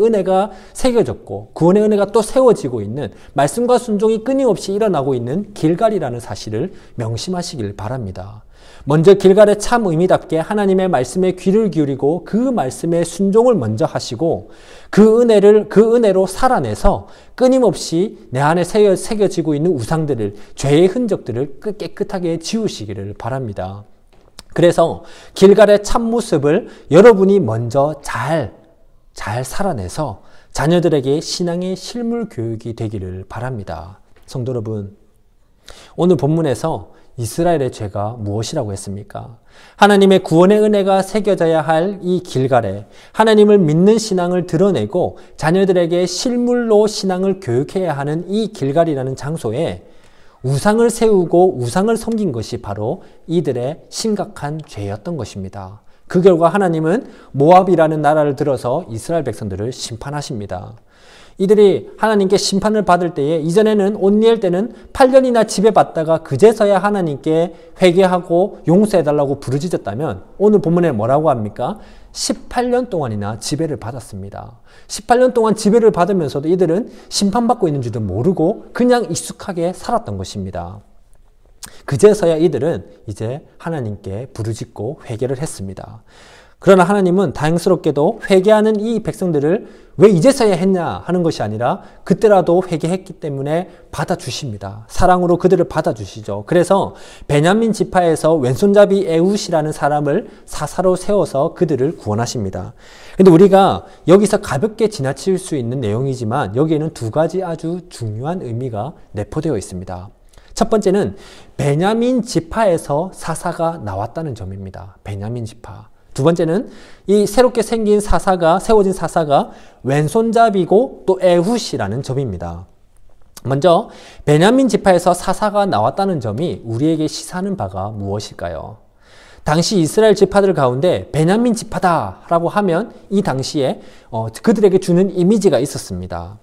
S3: 은혜가 새겨졌고 구원의 은혜가 또 세워지고 있는, 말씀과 순종이 끊임없이 일어나고 있는 길갈이라는 사실을 명심하시길 바랍니다. 먼저 길갈의 참 의미답게 하나님의 말씀에 귀를 기울이고 그 말씀에 순종을 먼저 하시고 그 은혜로 살아내서 끊임없이 내 안에 새겨지고 있는 우상들을, 죄의 흔적들을 깨끗하게 지우시기를 바랍니다. 그래서 길갈의 참 모습을 여러분이 먼저 잘 살아내서 자녀들에게 신앙의 실물 교육이 되기를 바랍니다. 성도 여러분, 오늘 본문에서 이스라엘의 죄가 무엇이라고 했습니까? 하나님의 구원의 은혜가 새겨져야 할 이 길갈에 하나님을 믿는 신앙을 드러내고 자녀들에게 실물로 신앙을 교육해야 하는 이 길갈이라는 장소에 우상을 세우고 우상을 섬긴 것이 바로 이들의 심각한 죄였던 것입니다. 그 결과 하나님은 모압이라는 나라를 들어서 이스라엘 백성들을 심판하십니다. 이들이 하나님께 심판을 받을 때에, 이전에는 온니엘 때는 8년이나 지배받다가 그제서야 하나님께 회개하고 용서해달라고 부르짖었다면 오늘 본문에 뭐라고 합니까? 18년 동안이나 지배를 받았습니다. 18년 동안 지배를 받으면서도 이들은 심판받고 있는 줄도 모르고 그냥 익숙하게 살았던 것입니다. 그제서야 이들은 이제 하나님께 부르짖고 회개를 했습니다. 그러나 하나님은 다행스럽게도 회개하는 이 백성들을 왜 이제서야 했냐 하는 것이 아니라 그때라도 회개했기 때문에 받아주십니다. 사랑으로 그들을 받아주시죠. 그래서 베냐민 지파에서 왼손잡이 에훗이라는 사람을 사사로 세워서 그들을 구원하십니다. 근데 우리가 여기서 가볍게 지나칠 수 있는 내용이지만 여기에는 두 가지 아주 중요한 의미가 내포되어 있습니다. 첫 번째는 베냐민 지파에서 사사가 나왔다는 점입니다. 베냐민 지파. 두 번째는 이 새롭게 생긴 세워진 사사가 왼손잡이고 또 에훗이라는 점입니다. 먼저 베냐민 지파에서 사사가 나왔다는 점이 우리에게 시사하는 바가 무엇일까요? 당시 이스라엘 지파들 가운데 베냐민 지파다라고 하면 이 당시에 그들에게 주는 이미지가 있었습니다.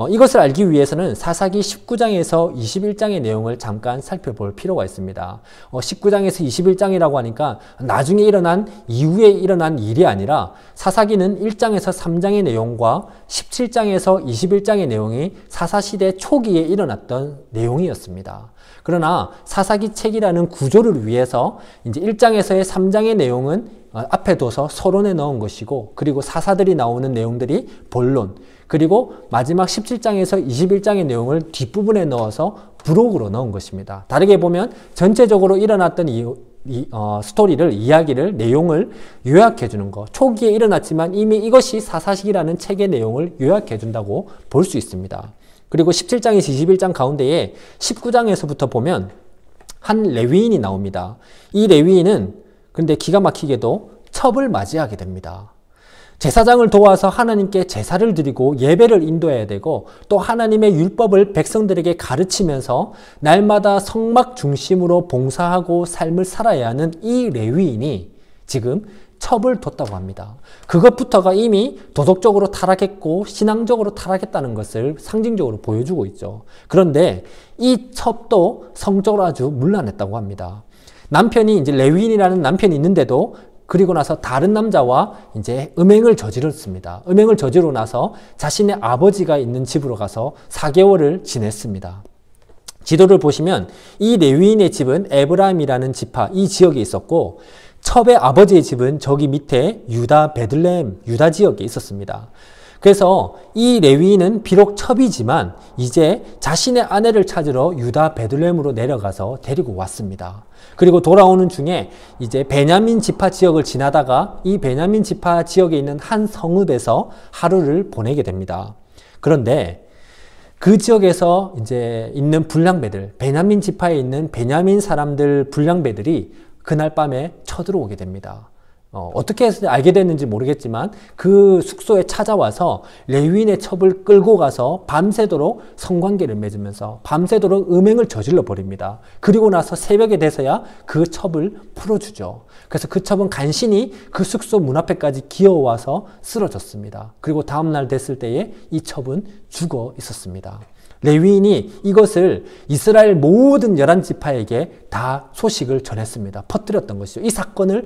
S3: 이것을 알기 위해서는 사사기 19장에서 21장의 내용을 잠깐 살펴볼 필요가 있습니다. 19장에서 21장이라고 하니까 나중에 일어난 이후에 일어난 일이 아니라 사사기는 1장에서 3장의 내용과 17장에서 21장의 내용이 사사시대 초기에 일어났던 내용이었습니다. 그러나 사사기 책이라는 구조를 위해서 이제 1장에서의 3장의 내용은 앞에 둬서 서론에 넣은 것이고, 그리고 사사들이 나오는 내용들이 본론, 그리고 마지막 17장에서 21장의 내용을 뒷부분에 넣어서 부록으로 넣은 것입니다. 다르게 보면 전체적으로 일어났던 스토리를, 이야기를, 내용을 요약해 주는 것. 초기에 일어났지만 이미 이것이 사사시기라는 책의 내용을 요약해 준다고 볼 수 있습니다. 그리고 17장에서 21장 가운데에 19장에서부터 보면 한 레위인이 나옵니다. 이 레위인은 근데 기가 막히게도 첩을 맞이하게 됩니다. 제사장을 도와서 하나님께 제사를 드리고 예배를 인도해야 되고, 또 하나님의 율법을 백성들에게 가르치면서 날마다 성막 중심으로 봉사하고 삶을 살아야 하는 이 레위인이 지금 첩을 뒀다고 합니다. 그것부터가 이미 도덕적으로 타락했고 신앙적으로 타락했다는 것을 상징적으로 보여주고 있죠. 그런데 이 첩도 성적으로 아주 문란했다고 합니다. 남편이 이제 레위인이라는 남편이 있는데도 그리고 나서 다른 남자와 이제 음행을 저질렀습니다. 음행을 저지르고 나서 자신의 아버지가 있는 집으로 가서 4개월을 지냈습니다. 지도를 보시면 이 레위인의 집은 에브라임이라는 지파, 이 지역에 있었고, 첩의 아버지의 집은 저기 밑에 유다 베들레헴, 유다 지역에 있었습니다. 그래서 이 레위인은 비록 첩이지만 이제 자신의 아내를 찾으러 유다 베들레헴으로 내려가서 데리고 왔습니다. 그리고 돌아오는 중에 이제 베냐민 지파 지역을 지나다가 이 베냐민 지파 지역에 있는 한 성읍에서 하루를 보내게 됩니다. 그런데 그 지역에서 이제 있는 불량배들, 베냐민 지파에 있는 베냐민 사람들 불량배들이 그날 밤에 쳐들어오게 됩니다. 어떻게 해서 알게 됐는지 모르겠지만 그 숙소에 찾아와서 레위인의 첩을 끌고 가서 밤새도록 성관계를 맺으면서 밤새도록 음행을 저질러 버립니다. 그리고 나서 새벽에 돼서야 그 첩을 풀어주죠. 그래서 그 첩은 간신히 그 숙소 문 앞에까지 기어와서 쓰러졌습니다. 그리고 다음날 됐을 때에 이 첩은 죽어 있었습니다. 레위인이 이것을 이스라엘 모든 11지파에게 다 소식을 전했습니다. 퍼뜨렸던 것이죠. 이 사건을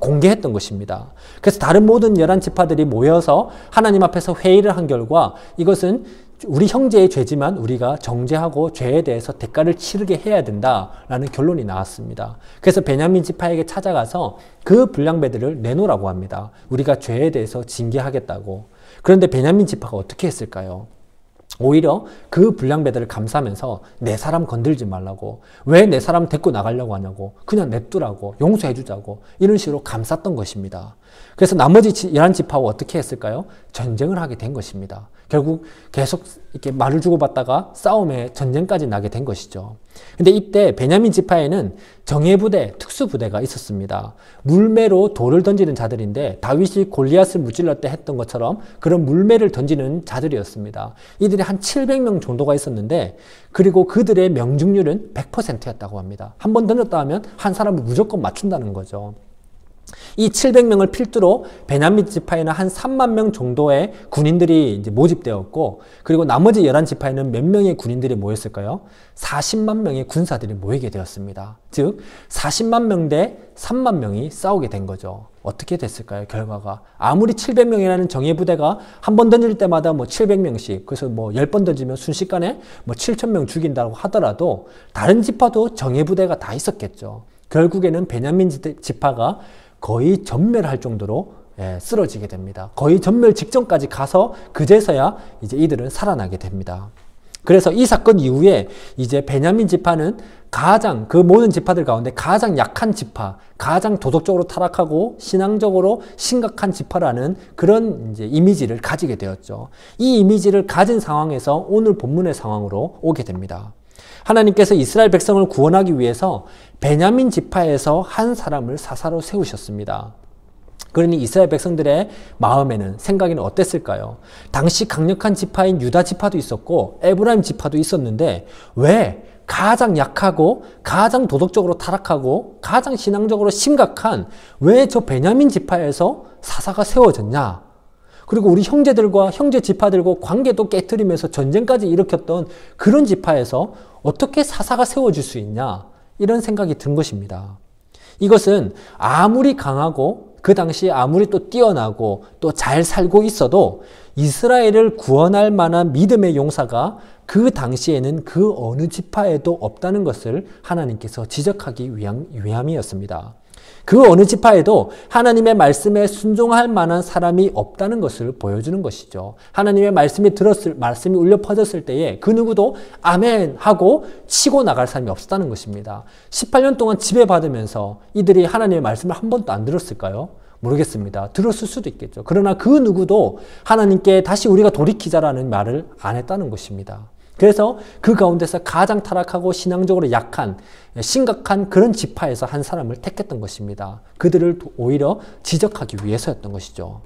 S3: 공개했던 것입니다. 그래서 다른 모든 11지파들이 모여서 하나님 앞에서 회의를 한 결과 이것은 우리 형제의 죄지만 우리가 정죄하고 죄에 대해서 대가를 치르게 해야 된다라는 결론이 나왔습니다. 그래서 베냐민 지파에게 찾아가서 그 불량배들을 내놓으라고 합니다. 우리가 죄에 대해서 징계하겠다고. 그런데 베냐민 지파가 어떻게 했을까요? 오히려 그 불량배들을 감싸면서 내 사람 건들지 말라고, 왜 내 사람 데리고 나가려고 하냐고, 그냥 냅두라고, 용서해 주자고, 이런 식으로 감쌌던 것입니다. 그래서 나머지 11지파와 어떻게 했을까요? 전쟁을 하게 된 것입니다. 결국 계속 이렇게 말을 주고받다가 싸움에 전쟁까지 나게 된 것이죠. 근데 이때 베냐민 지파에는 정예부대, 특수부대가 있었습니다. 물매로 돌을 던지는 자들인데 다윗이 골리앗을 무찔러 때 했던 것처럼 그런 물매를 던지는 자들이었습니다. 이들이 한 700명 정도가 있었는데, 그리고 그들의 명중률은 100%였다고 합니다. 한 번 던졌다 하면 한 사람을 무조건 맞춘다는 거죠. 이 700명을 필두로 베냐민 지파에는 한 3만 명 정도의 군인들이 이제 모집되었고, 그리고 나머지 11지파에는 몇 명의 군인들이 모였을까요? 40만 명의 군사들이 모이게 되었습니다. 즉 40만 명 대 3만 명이 싸우게 된 거죠. 어떻게 됐을까요? 결과가 아무리 700명이라는 정예 부대가 한 번 던질 때마다 뭐 700명씩, 그래서 뭐 10번 던지면 순식간에 뭐 7,000명 죽인다고 하더라도 다른 지파도 정예 부대가 다 있었겠죠. 결국에는 베냐민 지파가 거의 전멸할 정도로 쓰러지게 됩니다. 거의 전멸 직전까지 가서 그제서야 이제 이들은 살아나게 됩니다. 그래서 이 사건 이후에 이제 베냐민 지파는 가장, 그 모든 지파들 가운데 가장 약한 지파, 가장 도덕적으로 타락하고 신앙적으로 심각한 지파라는 그런 이제 이미지를 가지게 되었죠. 이 이미지를 가진 상황에서 오늘 본문의 상황으로 오게 됩니다. 하나님께서 이스라엘 백성을 구원하기 위해서 베냐민 지파에서 한 사람을 사사로 세우셨습니다. 그러니 이스라엘 백성들의 마음에는, 생각에는 어땠을까요? 당시 강력한 지파인 유다 지파도 있었고 에브라임 지파도 있었는데 왜 가장 약하고 가장 도덕적으로 타락하고 가장 신앙적으로 심각한 왜 저 베냐민 지파에서 사사가 세워졌냐? 그리고 우리 형제들과 형제 지파들과 관계도 깨트리면서 전쟁까지 일으켰던 그런 지파에서 어떻게 사사가 세워질 수 있냐? 이런 생각이 든 것입니다. 이것은 아무리 강하고 그 당시에 아무리 또 뛰어나고 또 잘 살고 있어도 이스라엘을 구원할 만한 믿음의 용사가 그 당시에는 그 어느 지파에도 없다는 것을 하나님께서 지적하기 위함이었습니다. 그 어느 지파에도 하나님의 말씀에 순종할 만한 사람이 없다는 것을 보여주는 것이죠. 하나님의 말씀이 울려 퍼졌을 때에 그 누구도 아멘 하고 치고 나갈 사람이 없었다는 것입니다. 18년 동안 지배받으면서 이들이 하나님의 말씀을 한 번도 안 들었을까요? 모르겠습니다. 들었을 수도 있겠죠. 그러나 그 누구도 하나님께 다시 우리가 돌이키자라는 말을 안 했다는 것입니다. 그래서 그 가운데서 가장 타락하고 신앙적으로 약한, 심각한 그런 지파에서 한 사람을 택했던 것입니다. 그들을 오히려 지적하기 위해서였던 것이죠.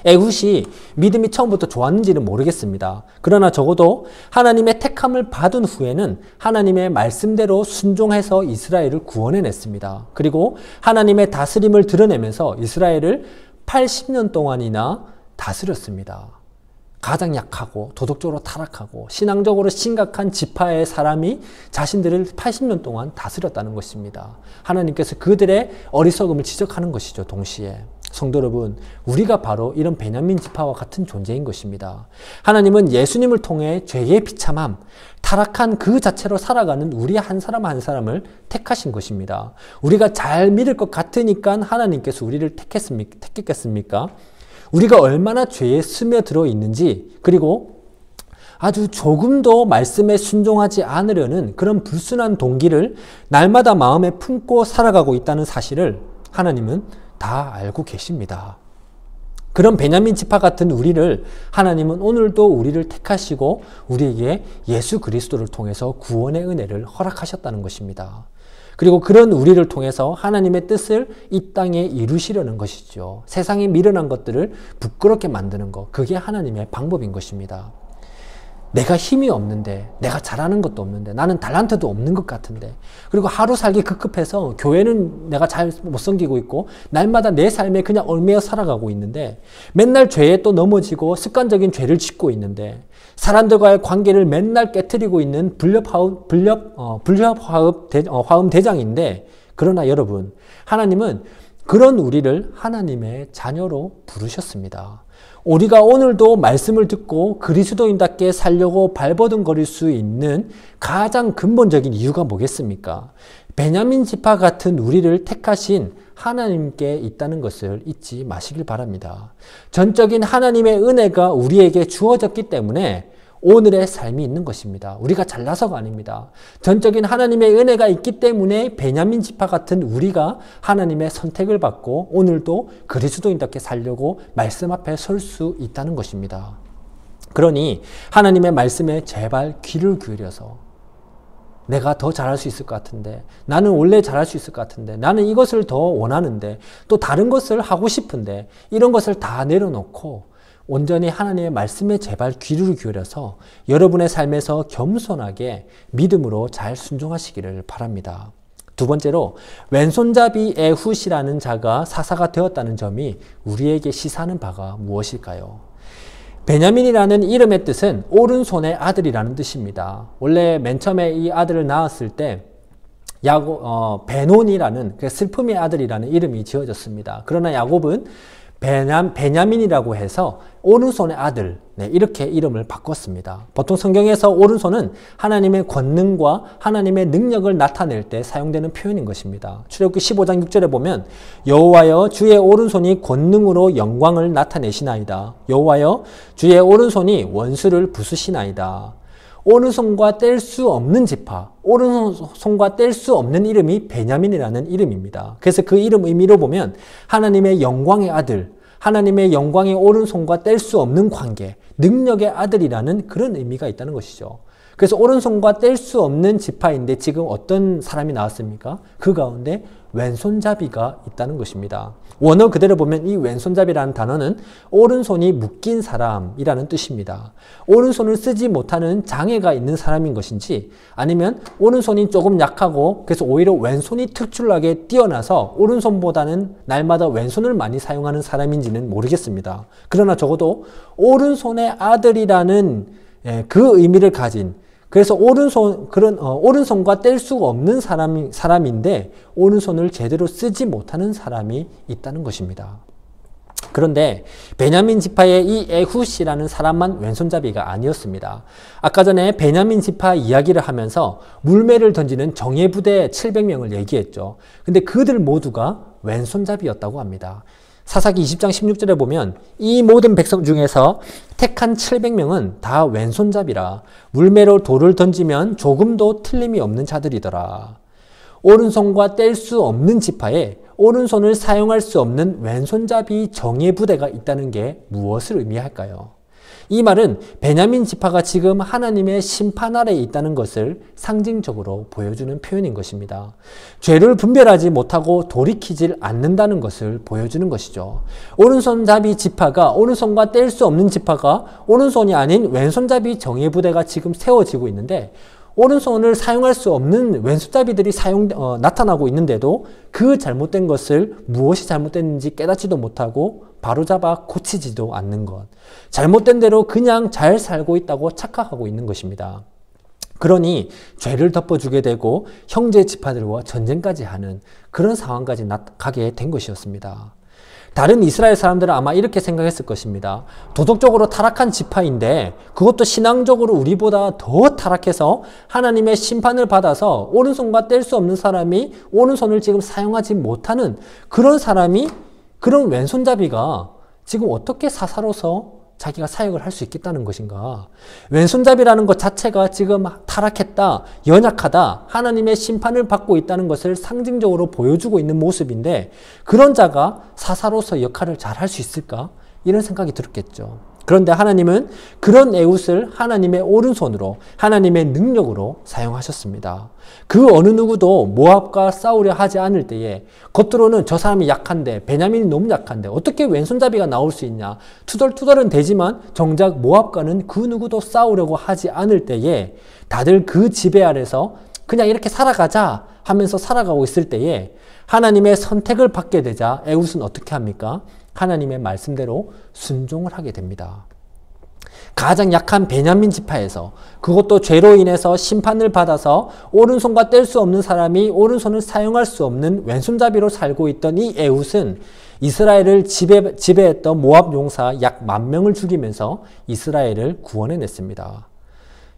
S3: 에훗이 믿음이 처음부터 좋았는지는 모르겠습니다. 그러나 적어도 하나님의 택함을 받은 후에는 하나님의 말씀대로 순종해서 이스라엘을 구원해냈습니다. 그리고 하나님의 다스림을 드러내면서 이스라엘을 80년 동안이나 다스렸습니다. 가장 약하고 도덕적으로 타락하고 신앙적으로 심각한 지파의 사람이 자신들을 80년 동안 다스렸다는 것입니다. 하나님께서 그들의 어리석음을 지적하는 것이죠. 동시에 성도 여러분, 우리가 바로 이런 베냐민 지파와 같은 존재인 것입니다. 하나님은 예수님을 통해 죄의 비참함, 타락한 그 자체로 살아가는 우리 한 사람 한 사람을 택하신 것입니다. 우리가 잘 믿을 것 같으니까 하나님께서 우리를 택했겠습니까? 우리가 얼마나 죄에 스며들어 있는지, 그리고 아주 조금도 말씀에 순종하지 않으려는 그런 불순한 동기를 날마다 마음에 품고 살아가고 있다는 사실을 하나님은 다 알고 계십니다. 그런 베냐민 지파 같은 우리를 하나님은 오늘도 우리를 택하시고 우리에게 예수 그리스도를 통해서 구원의 은혜를 허락하셨다는 것입니다. 그리고 그런 우리를 통해서 하나님의 뜻을 이 땅에 이루시려는 것이죠. 세상에 미련한 것들을 부끄럽게 만드는 것, 그게 하나님의 방법인 것입니다. 내가 힘이 없는데, 내가 잘하는 것도 없는데, 나는 달란트도 없는 것 같은데, 그리고 하루 살기 급급해서 교회는 내가 잘 못 섬기고 있고 날마다 내 삶에 그냥 얽매여 살아가고 있는데, 맨날 죄에 또 넘어지고 습관적인 죄를 짓고 있는데, 사람들과의 관계를 맨날 깨트리고 있는 화음 대장인데, 그러나 여러분, 하나님은 그런 우리를 하나님의 자녀로 부르셨습니다. 우리가 오늘도 말씀을 듣고 그리스도인답게 살려고 발버둥거릴 수 있는 가장 근본적인 이유가 뭐겠습니까? 베냐민 지파 같은 우리를 택하신 하나님께 있다는 것을 잊지 마시길 바랍니다. 전적인 하나님의 은혜가 우리에게 주어졌기 때문에 오늘의 삶이 있는 것입니다. 우리가 잘나서가 아닙니다. 전적인 하나님의 은혜가 있기 때문에 베냐민 지파 같은 우리가 하나님의 선택을 받고 오늘도 그리스도인답게 살려고 말씀 앞에 설 수 있다는 것입니다. 그러니 하나님의 말씀에 제발 귀를 기울여서, 내가 더 잘할 수 있을 것 같은데, 나는 원래 잘할 수 있을 것 같은데, 나는 이것을 더 원하는데, 또 다른 것을 하고 싶은데, 이런 것을 다 내려놓고 온전히 하나님의 말씀에 제발 귀를 기울여서 여러분의 삶에서 겸손하게 믿음으로 잘 순종하시기를 바랍니다. 두 번째로 왼손잡이 에훗이라는 자가 사사가 되었다는 점이 우리에게 시사하는 바가 무엇일까요? 베냐민이라는 이름의 뜻은 오른손의 아들이라는 뜻입니다. 원래 맨 처음에 이 아들을 낳았을 때 베논이라는 슬픔의 아들이라는 이름이 지어졌습니다. 그러나 야곱은 베냐민이라고 해서 오른손의 아들, 이렇게 이름을 바꿨습니다. 보통 성경에서 오른손은 하나님의 권능과 하나님의 능력을 나타낼 때 사용되는 표현인 것입니다. 출애굽기 15장 6절에 보면 여호와여 주의 오른손이 권능으로 영광을 나타내시나이다. 여호와여 주의 오른손이 원수를 부수시나이다. 오른손과 뗄 수 없는 지파, 오른손과 뗄 수 없는 이름이 베냐민이라는 이름입니다. 그래서 그 이름 의미로 보면 하나님의 영광의 아들, 하나님의 영광의 오른손과 뗄 수 없는 관계, 능력의 아들이라는 그런 의미가 있다는 것이죠. 그래서 오른손과 뗄 수 없는 지파인데 지금 어떤 사람이 나왔습니까? 그 가운데 왼손잡이가 있다는 것입니다. 원어 그대로 보면 이 왼손잡이라는 단어는 오른손이 묶인 사람이라는 뜻입니다. 오른손을 쓰지 못하는 장애가 있는 사람인 것인지 아니면 오른손이 조금 약하고 그래서 오히려 왼손이 특출나게 뛰어나서 오른손보다는 날마다 왼손을 많이 사용하는 사람인지는 모르겠습니다. 그러나 적어도 오른손의 아들이라는 그 의미를 가진 그래서 오른손과 뗄 수가 없는 사람인데 오른손을 제대로 쓰지 못하는 사람이 있다는 것입니다. 그런데 베냐민 지파의 이 에훗이라는 사람만 왼손잡이가 아니었습니다. 아까 전에 베냐민 지파 이야기를 하면서 물매를 던지는 정예부대 700명을 얘기했죠. 근데 그들 모두가 왼손잡이였다고 합니다. 사사기 20장 16절에 보면 이 모든 백성 중에서 택한 700명은 다 왼손잡이라 물매로 돌을 던지면 조금도 틀림이 없는 자들이더라. 오른손과 뗄 수 없는 지파에 오른손을 사용할 수 없는 왼손잡이 정예부대가 있다는 게 무엇을 의미할까요? 이 말은 베냐민 지파가 지금 하나님의 심판 아래에 있다는 것을 상징적으로 보여주는 표현인 것입니다. 죄를 분별하지 못하고 돌이키질 않는다는 것을 보여주는 것이죠. 오른손잡이 지파가 오른손과 뗄 수 없는 지파가 오른손이 아닌 왼손잡이 정예부대가 지금 세워지고 있는데 오른손을 사용할 수 없는 왼손잡이들이 나타나고 있는데도 그 잘못된 것을 무엇이 잘못됐는지 깨닫지도 못하고 바로잡아 고치지도 않는 것. 잘못된 대로 그냥 잘 살고 있다고 착각하고 있는 것입니다. 그러니 죄를 덮어주게 되고 형제 지파들과 전쟁까지 하는 그런 상황까지 가게 된 것이었습니다. 다른 이스라엘 사람들은 아마 이렇게 생각했을 것입니다. 도덕적으로 타락한 지파인데 그것도 신앙적으로 우리보다 더 타락해서 하나님의 심판을 받아서 오른손과 뗄 수 없는 사람이 오른손을 지금 사용하지 못하는 그런 사람이 그런 왼손잡이가 지금 어떻게 사사로서 자기가 사역을 할 수 있겠다는 것인가? 왼손잡이라는 것 자체가 지금 타락했다, 연약하다, 하나님의 심판을 받고 있다는 것을 상징적으로 보여주고 있는 모습인데 그런 자가 사사로서 역할을 잘 할 수 있을까? 이런 생각이 들었겠죠. 그런데 하나님은 그런 에훗을 하나님의 오른손으로 하나님의 능력으로 사용하셨습니다. 그 어느 누구도 모압과 싸우려 하지 않을 때에 겉으로는 저 사람이 약한데 베냐민이 너무 약한데 어떻게 왼손잡이가 나올 수 있냐 투덜투덜은 되지만 정작 모압과는 그 누구도 싸우려고 하지 않을 때에 다들 그 지배 아래서 그냥 이렇게 살아가자 하면서 살아가고 있을 때에 하나님의 선택을 받게 되자 에훗은 어떻게 합니까? 하나님의 말씀대로 순종을 하게 됩니다. 가장 약한 베냐민 지파에서 그것도 죄로 인해서 심판을 받아서 오른손과 뗄 수 없는 사람이 오른손을 사용할 수 없는 왼손잡이로 살고 있던 이 에훗은 이스라엘을 지배했던 모압 용사 약 10,000명을 죽이면서 이스라엘을 구원해냈습니다.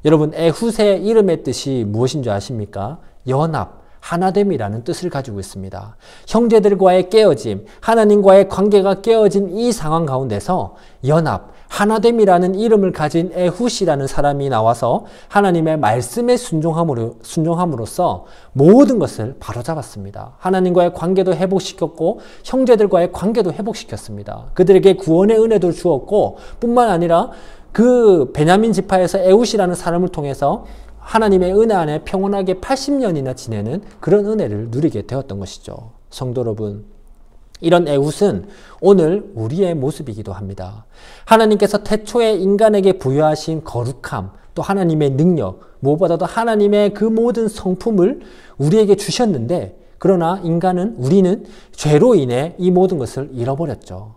S3: 여러분 에훗의 이름의 뜻이 무엇인 줄 아십니까? 연합, 하나됨이라는 뜻을 가지고 있습니다. 형제들과의 깨어짐, 하나님과의 관계가 깨어진 이 상황 가운데서 연합, 하나됨이라는 이름을 가진 에훗이라는 사람이 나와서 하나님의 말씀에 순종함으로써 모든 것을 바로잡았습니다. 하나님과의 관계도 회복시켰고 형제들과의 관계도 회복시켰습니다. 그들에게 구원의 은혜도 주었고 뿐만 아니라 그 베냐민 지파에서 에훗이라는 사람을 통해서 하나님의 은혜 안에 평온하게 80년이나 지내는 그런 은혜를 누리게 되었던 것이죠. 성도 여러분, 이런 에훗은 오늘 우리의 모습이기도 합니다. 하나님께서 태초에 인간에게 부여하신 거룩함, 또 하나님의 능력, 무엇보다도 하나님의 그 모든 성품을 우리에게 주셨는데, 그러나 우리는 죄로 인해 이 모든 것을 잃어버렸죠.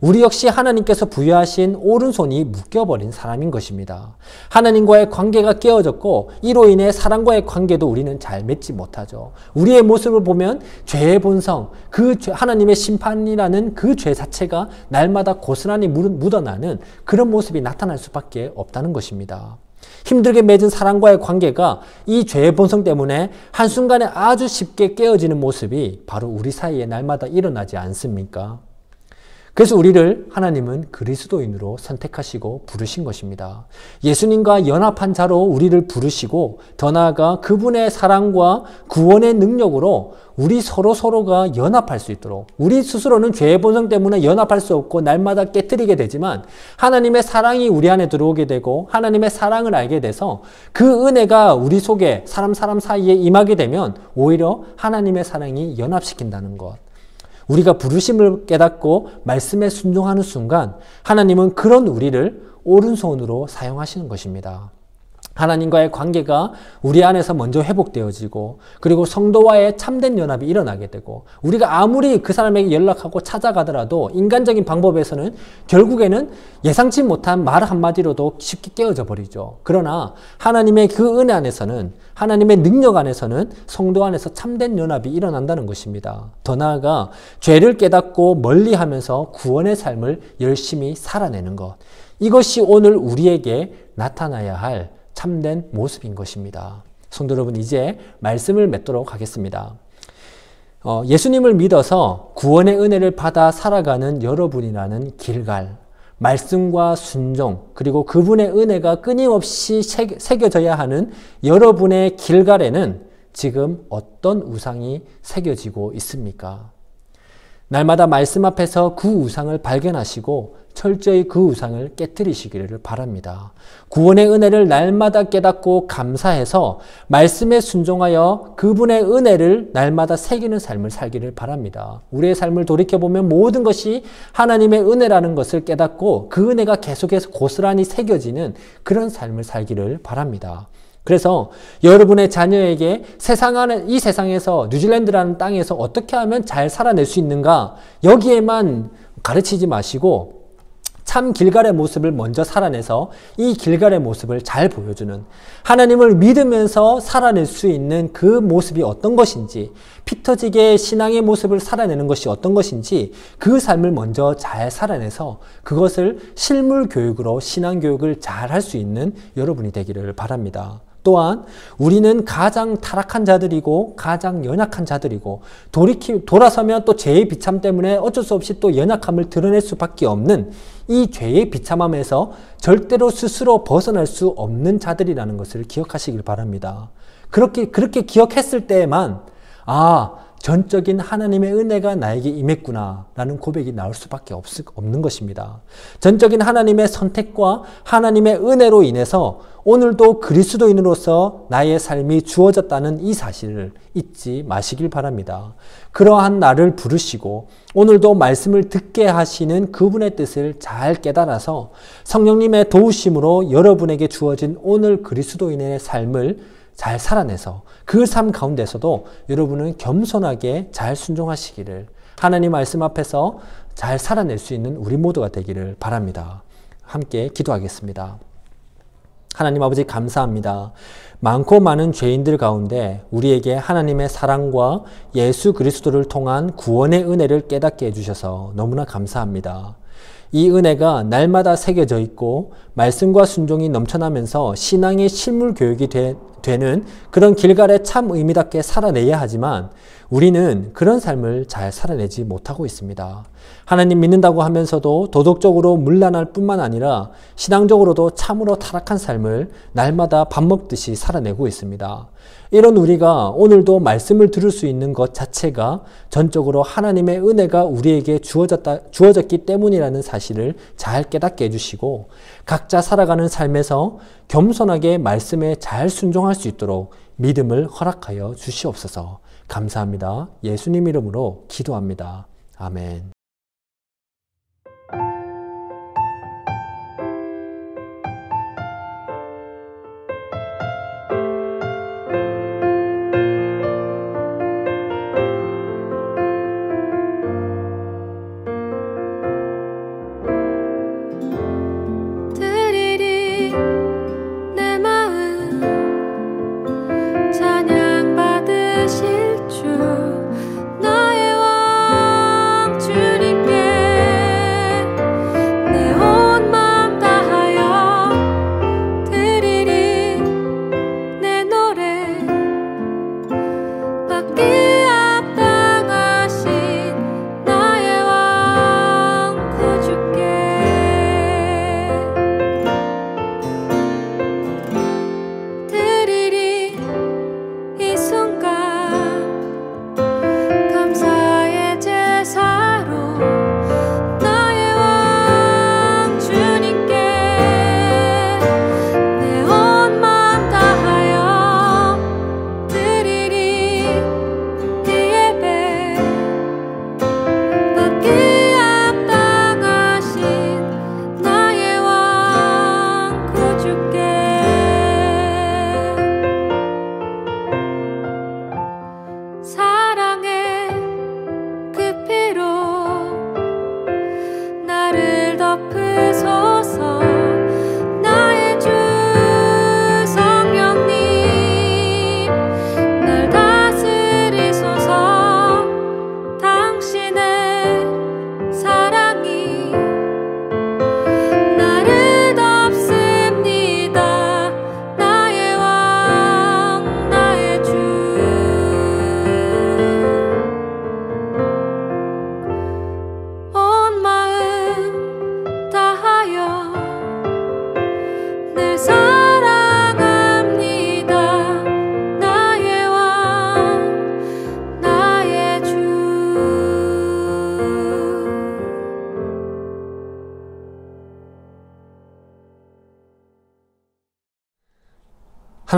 S3: 우리 역시 하나님께서 부여하신 오른손이 묶여버린 사람인 것입니다. 하나님과의 관계가 깨어졌고 이로 인해 사람과의 관계도 우리는 잘 맺지 못하죠. 우리의 모습을 보면 죄의 본성, 하나님의 심판이라는 그 죄 자체가 날마다 고스란히 묻어나는 그런 모습이 나타날 수밖에 없다는 것입니다. 힘들게 맺은 사람과의 관계가 이 죄의 본성 때문에 한순간에 아주 쉽게 깨어지는 모습이 바로 우리 사이에 날마다 일어나지 않습니까? 그래서 우리를 하나님은 그리스도인으로 선택하시고 부르신 것입니다. 예수님과 연합한 자로 우리를 부르시고 더 나아가 그분의 사랑과 구원의 능력으로 우리 서로가 연합할 수 있도록, 우리 스스로는 죄의 본성 때문에 연합할 수 없고 날마다 깨트리게 되지만 하나님의 사랑이 우리 안에 들어오게 되고 하나님의 사랑을 알게 돼서 그 은혜가 우리 속에 사람 사이에 임하게 되면 오히려 하나님의 사랑이 연합시킨다는 것. 우리가 부르심을 깨닫고 말씀에 순종하는 순간 하나님은 그런 우리를 오른손으로 사용하시는 것입니다. 하나님과의 관계가 우리 안에서 먼저 회복되어지고 그리고 성도와의 참된 연합이 일어나게 되고 우리가 아무리 그 사람에게 연락하고 찾아가더라도 인간적인 방법에서는 결국에는 예상치 못한 말 한마디로도 쉽게 깨어져 버리죠. 그러나 하나님의 그 은혜 안에서는, 하나님의 능력 안에서는 성도 안에서 참된 연합이 일어난다는 것입니다. 더 나아가 죄를 깨닫고 멀리하면서 구원의 삶을 열심히 살아내는 것, 이것이 오늘 우리에게 나타나야 할 참된 모습인 것입니다. 성도 여러분, 이제 말씀을 맺도록 하겠습니다. 예수님을 믿어서 구원의 은혜를 받아 살아가는 여러분이라는 길갈, 말씀과 순종, 그리고 그분의 은혜가 끊임없이 새겨져야 하는 여러분의 길갈에는 지금 어떤 우상이 새겨지고 있습니까? 날마다 말씀 앞에서 그 우상을 발견하시고 철저히 그 우상을 깨뜨리시기를 바랍니다. 구원의 은혜를 날마다 깨닫고 감사해서 말씀에 순종하여 그분의 은혜를 날마다 새기는 삶을 살기를 바랍니다. 우리의 삶을 돌이켜보면 모든 것이 하나님의 은혜라는 것을 깨닫고 그 은혜가 계속해서 고스란히 새겨지는 그런 삶을 살기를 바랍니다. 그래서 여러분의 자녀에게 이 세상에서 뉴질랜드라는 땅에서 어떻게 하면 잘 살아낼 수 있는가, 여기에만 가르치지 마시고 참 길갈의 모습을 먼저 살아내서 이 길갈의 모습을 잘 보여주는, 하나님을 믿으면서 살아낼 수 있는 그 모습이 어떤 것인지, 피 터지게 신앙의 모습을 살아내는 것이 어떤 것인지 그 삶을 먼저 잘 살아내서 그것을 실물 교육으로 신앙 교육을 잘 할 수 있는 여러분이 되기를 바랍니다. 또한 우리는 가장 타락한 자들이고 가장 연약한 자들이고 돌아서면 또 죄의 비참 때문에 어쩔 수 없이 또 연약함을 드러낼 수밖에 없는 이 죄의 비참함에서 절대로 스스로 벗어날 수 없는 자들이라는 것을 기억하시길 바랍니다. 그렇게 기억했을 때에만 전적인 하나님의 은혜가 나에게 임했구나 라는 고백이 나올 수밖에 없는 것입니다. 전적인 하나님의 선택과 하나님의 은혜로 인해서 오늘도 그리스도인으로서 나의 삶이 주어졌다는 이 사실을 잊지 마시길 바랍니다. 그러한 나를 부르시고 오늘도 말씀을 듣게 하시는 그분의 뜻을 잘 깨달아서 성령님의 도우심으로 여러분에게 주어진 오늘 그리스도인의 삶을 잘 살아내서 그 삶 가운데서도 여러분은 겸손하게 잘 순종하시기를, 하나님 말씀 앞에서 잘 살아낼 수 있는 우리 모두가 되기를 바랍니다. 함께 기도하겠습니다. 하나님 아버지, 감사합니다. 많고 많은 죄인들 가운데 우리에게 하나님의 사랑과 예수 그리스도를 통한 구원의 은혜를 깨닫게 해주셔서 너무나 감사합니다. 이 은혜가 날마다 새겨져 있고 말씀과 순종이 넘쳐나면서 신앙의 실물 교육이 되는 그런 길갈에 참 의미답게 살아내야 하지만 우리는 그런 삶을 잘 살아내지 못하고 있습니다. 하나님 믿는다고 하면서도 도덕적으로 문란할 뿐만 아니라 신앙적으로도 참으로 타락한 삶을 날마다 밥 먹듯이 살아내고 있습니다. 이런 우리가 오늘도 말씀을 들을 수 있는 것 자체가 전적으로 하나님의 은혜가 우리에게 주어졌기 때문이라는 사실을 잘 깨닫게 해주시고 각자 살아가는 삶에서 겸손하게 말씀에 잘 순종할 수 있도록 믿음을 허락하여 주시옵소서. 감사합니다. 예수님 이름으로 기도합니다. 아멘.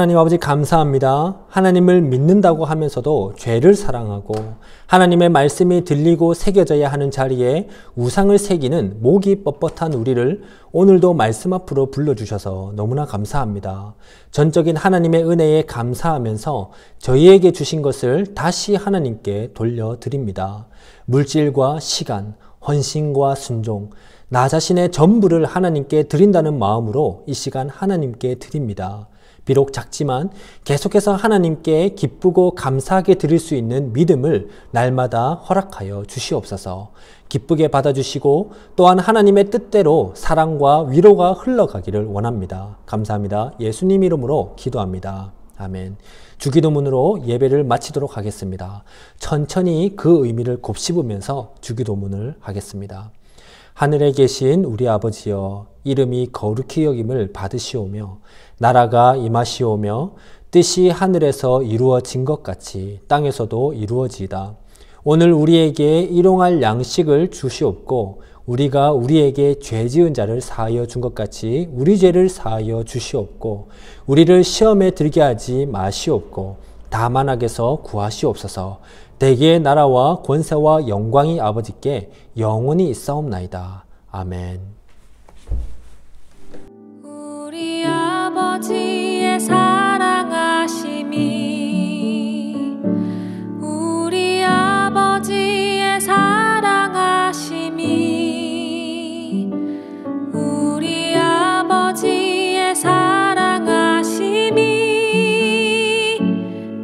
S3: 하나님 아버지 감사합니다. 하나님을 믿는다고 하면서도 죄를 사랑하고 하나님의 말씀이 들리고 새겨져야 하는 자리에 우상을 새기는 목이 뻣뻣한 우리를 오늘도 말씀 앞으로 불러주셔서 너무나 감사합니다. 전적인 하나님의 은혜에 감사하면서 저희에게 주신 것을 다시 하나님께 돌려드립니다. 물질과 시간, 헌신과 순종, 나 자신의 전부를 하나님께 드린다는 마음으로 이 시간 하나님께 드립니다. 비록 작지만 계속해서 하나님께 기쁘고 감사하게 드릴 수 있는 믿음을 날마다 허락하여 주시옵소서. 기쁘게 받아주시고 또한 하나님의 뜻대로 사랑과 위로가 흘러가기를 원합니다. 감사합니다. 예수님 이름으로 기도합니다. 아멘. 주기도문으로 예배를 마치도록 하겠습니다. 천천히 그 의미를 곱씹으면서 주기도문을 하겠습니다. 하늘에 계신 우리 아버지여, 이름이 거룩히 여김을 받으시오며 나라가 임하시오며 뜻이 하늘에서 이루어진 것 같이 땅에서도 이루어지이다. 오늘 우리에게 일용할 양식을 주시옵고 우리가 우리에게 죄 지은 자를 사하여 준 것 같이 우리 죄를 사하여 주시옵고 우리를 시험에 들게 하지 마시옵고 다만 악에서 구하시옵소서. 대개의 나라와 권세와 영광이 아버지께 영원히 있사옵나이다. 아멘.
S1: 우리 아버지의 사랑하심이 우리 아버지의 사랑하심이 우리 아버지의 사랑하심이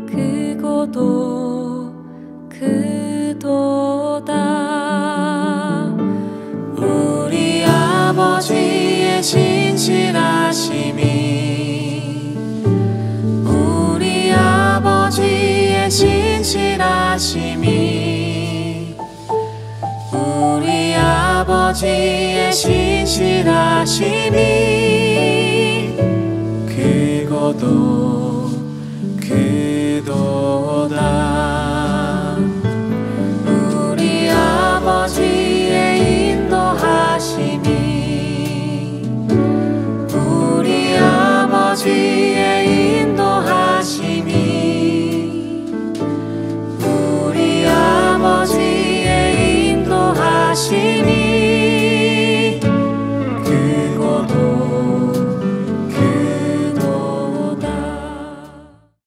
S1: 크고도 크도다. 우리 아버지의 신실하심이 우리 아버지의 신실하심이 우리 아버지의 신실하심이 크고도